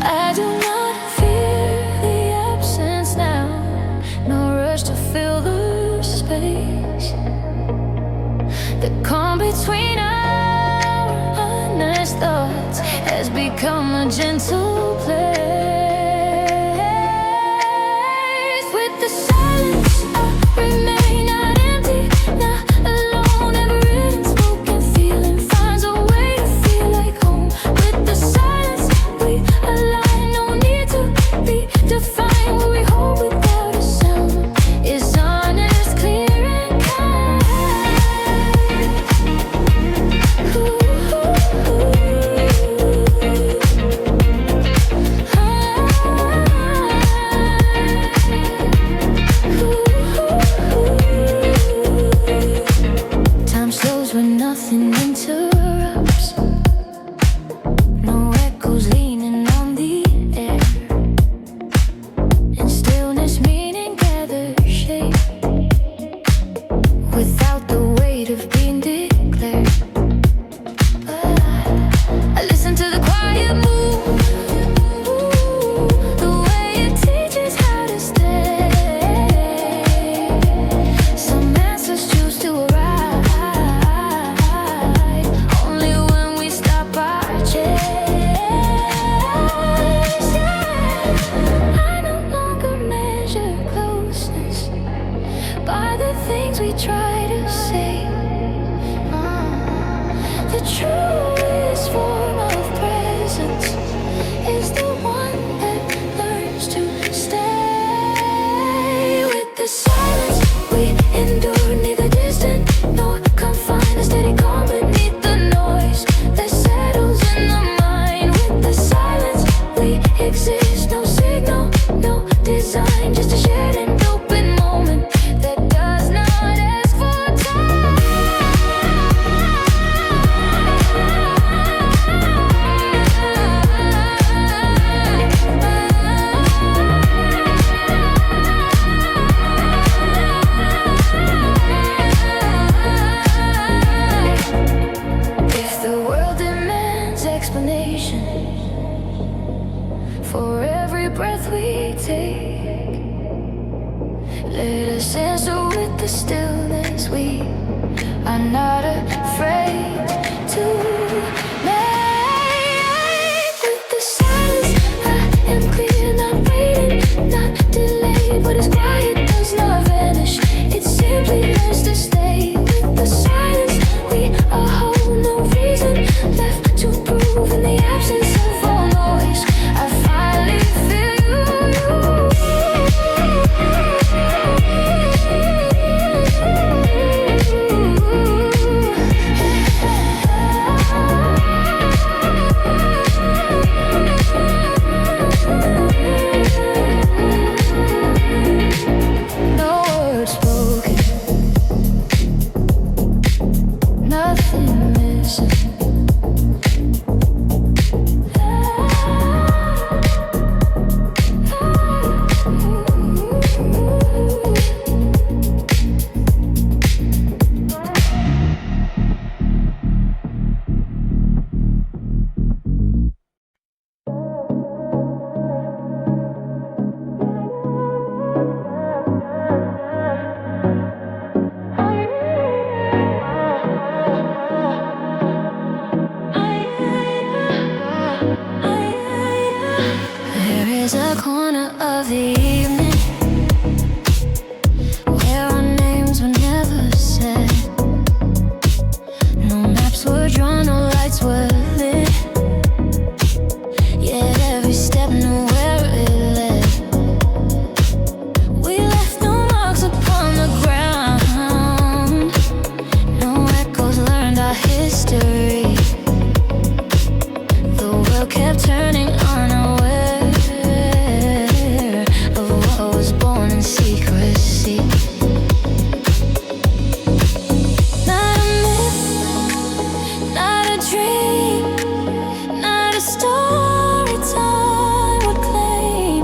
I do not fear the absence now. No rush to fill the space. The calm between our honest thoughts has become a gentle place. With the silence I remain, not empty, not alone. Every spoken feeling finds a way to feel like home. With the silence we align, no need to be defined. What we hold without a sound is honest, clear and kind. Time slows when nothing interrupts. No echoes leaning on the air. In stillness, meaning gathers shape without the weight of being declared. I listen to the quiet move, the way it teaches how to stay. Some answers choose to arrive only when we stop our chase. I no longer measure closeness by the things we try to say. The truest form of presence is the one that learns to stay. With the silence we endure, neither distant nor confined. A steady calm beneath the noise that settles in the mind. With the silence we exist, no signal, no design, just a shared and open moment that does not ask for time. If the world demands explanation for every breath we take, let us answer with the stillness we are not afraid to make. With the silence I am clear, not waiting, not delayed. What is quiet does not vanish, it simply learns to stay. With the silence we are whole, no reason left to prove. In the absence of all noise, I finally feel you. No words spoken, nothing missing. our history. The world kept turning unaware of what was born in secrecy. Not a myth, not a dream, not a story time would claim.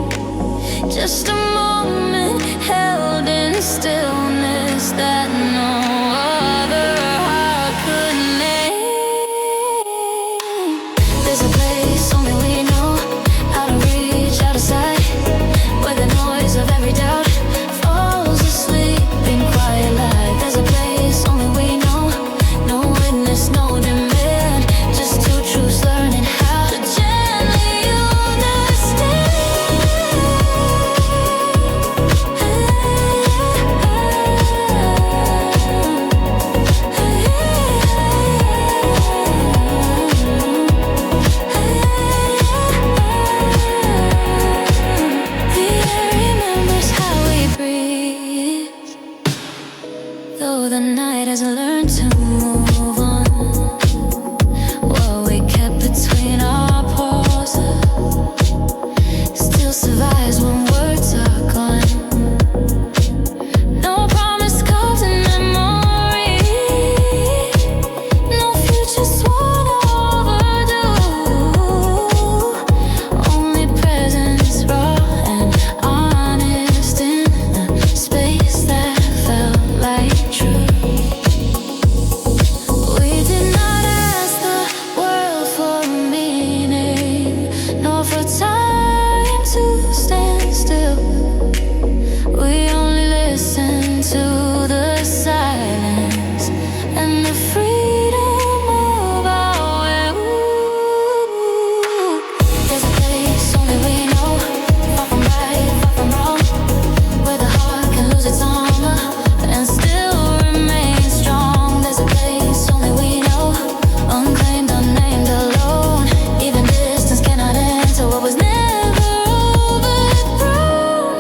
Just a moment held in stillness that no other heart could name. There's a place only we know, out of reach, out of sight, where the noise of every doubt falls asleep in quiet light. There's a place only we know, no witness, no demand, just two truths learning how to gently understand. The air remembers how we breathe, though the night has learned to move on. What we kept between our paws still survives when words are gone. No promise carved in memory, no future sworn overdue. Only presence raw and honest in a space that felt like truth. We did not ask the world for meaning, nor for time to stand still. We only listened to the silence and the freedom of our will. There's a place only we know, far from right, far from wrong, where the heart can lose its armor and still remain strong. There's a place only we know, unclaimed, unnamed, alone. Even distance cannot enter what was never overthrown.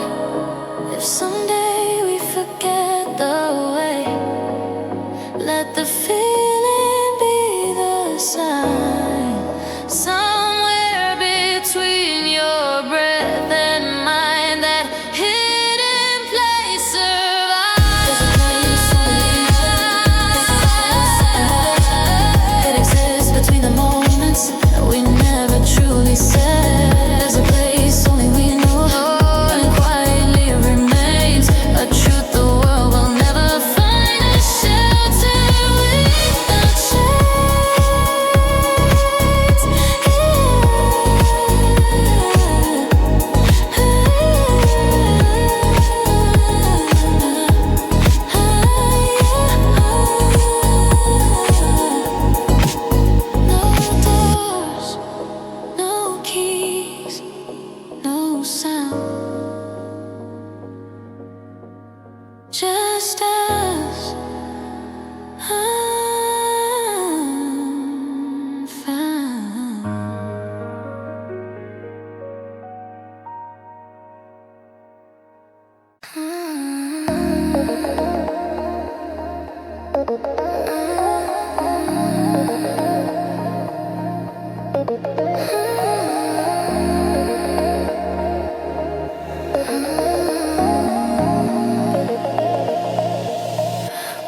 If someday we forget the way, let the feeling be the sign. Somewhere between your breath and mine, that hidden place survives. There's a place only it exists between the moments that we never truly said. There's a place only we know, and quietly remains a truth the world will never find a shelter without shades. No doors, no keys, no sound, just us unfound.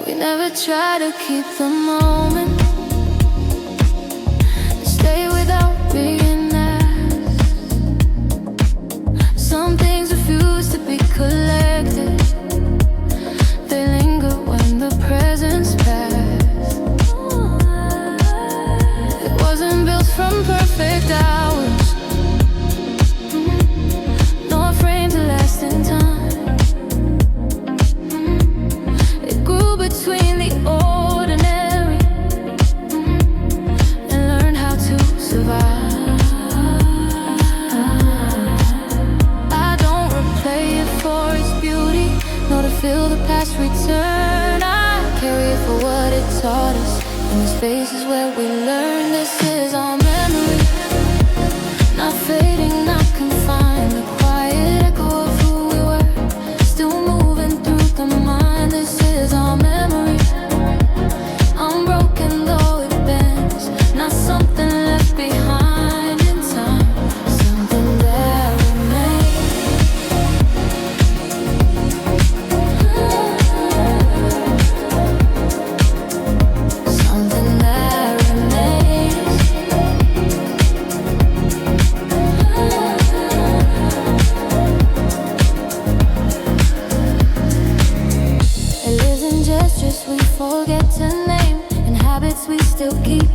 We never try to keep the moment, stay without being asked. Some things refuse to be collected, they linger when the present's past. It wasn't built from perfect hours, nor framed to last in time. It grew between the ordinary and learned how to survive. I don't replay it for its beauty, nor to feel the past return. I carry it for what it taught us, in the spaces where we learn. This is our memory, not fading, not confined. The quiet echo of who we were, still moving through the mind. This is our memory, unbroken though habits we still keep,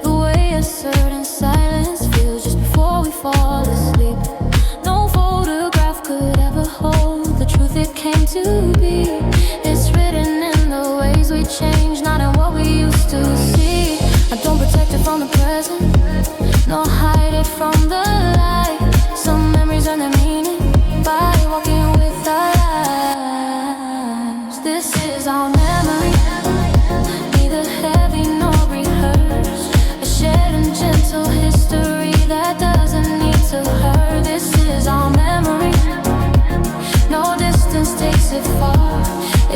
the way a certain silence feels just before we fall asleep. No photograph could ever hold the truth it came to be. It's written in the ways we change, not in what we used to see. I don't protect it from the present, nor hide it from the light. Some memories earn their meaning by walking with the light. This is our memory, neither heavy nor rehearsed, a shared and gentle history that doesn't need to hurt. This is our memory, no distance takes it far.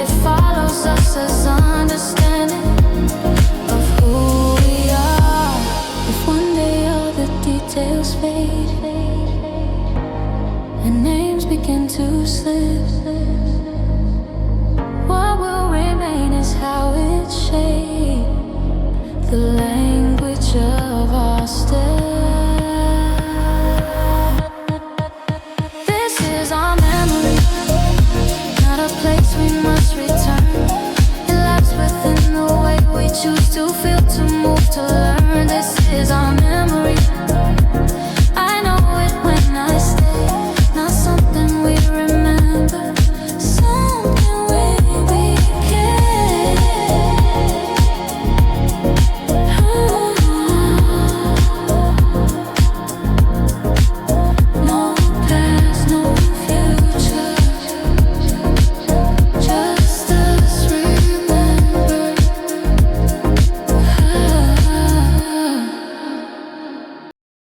It follows us as understanding of who we are. If one day all the details fade and names begin to slip, what will remain is how it shaped the language of our steps. This is our memory, not a place we must return. It lies within the way we choose to feel.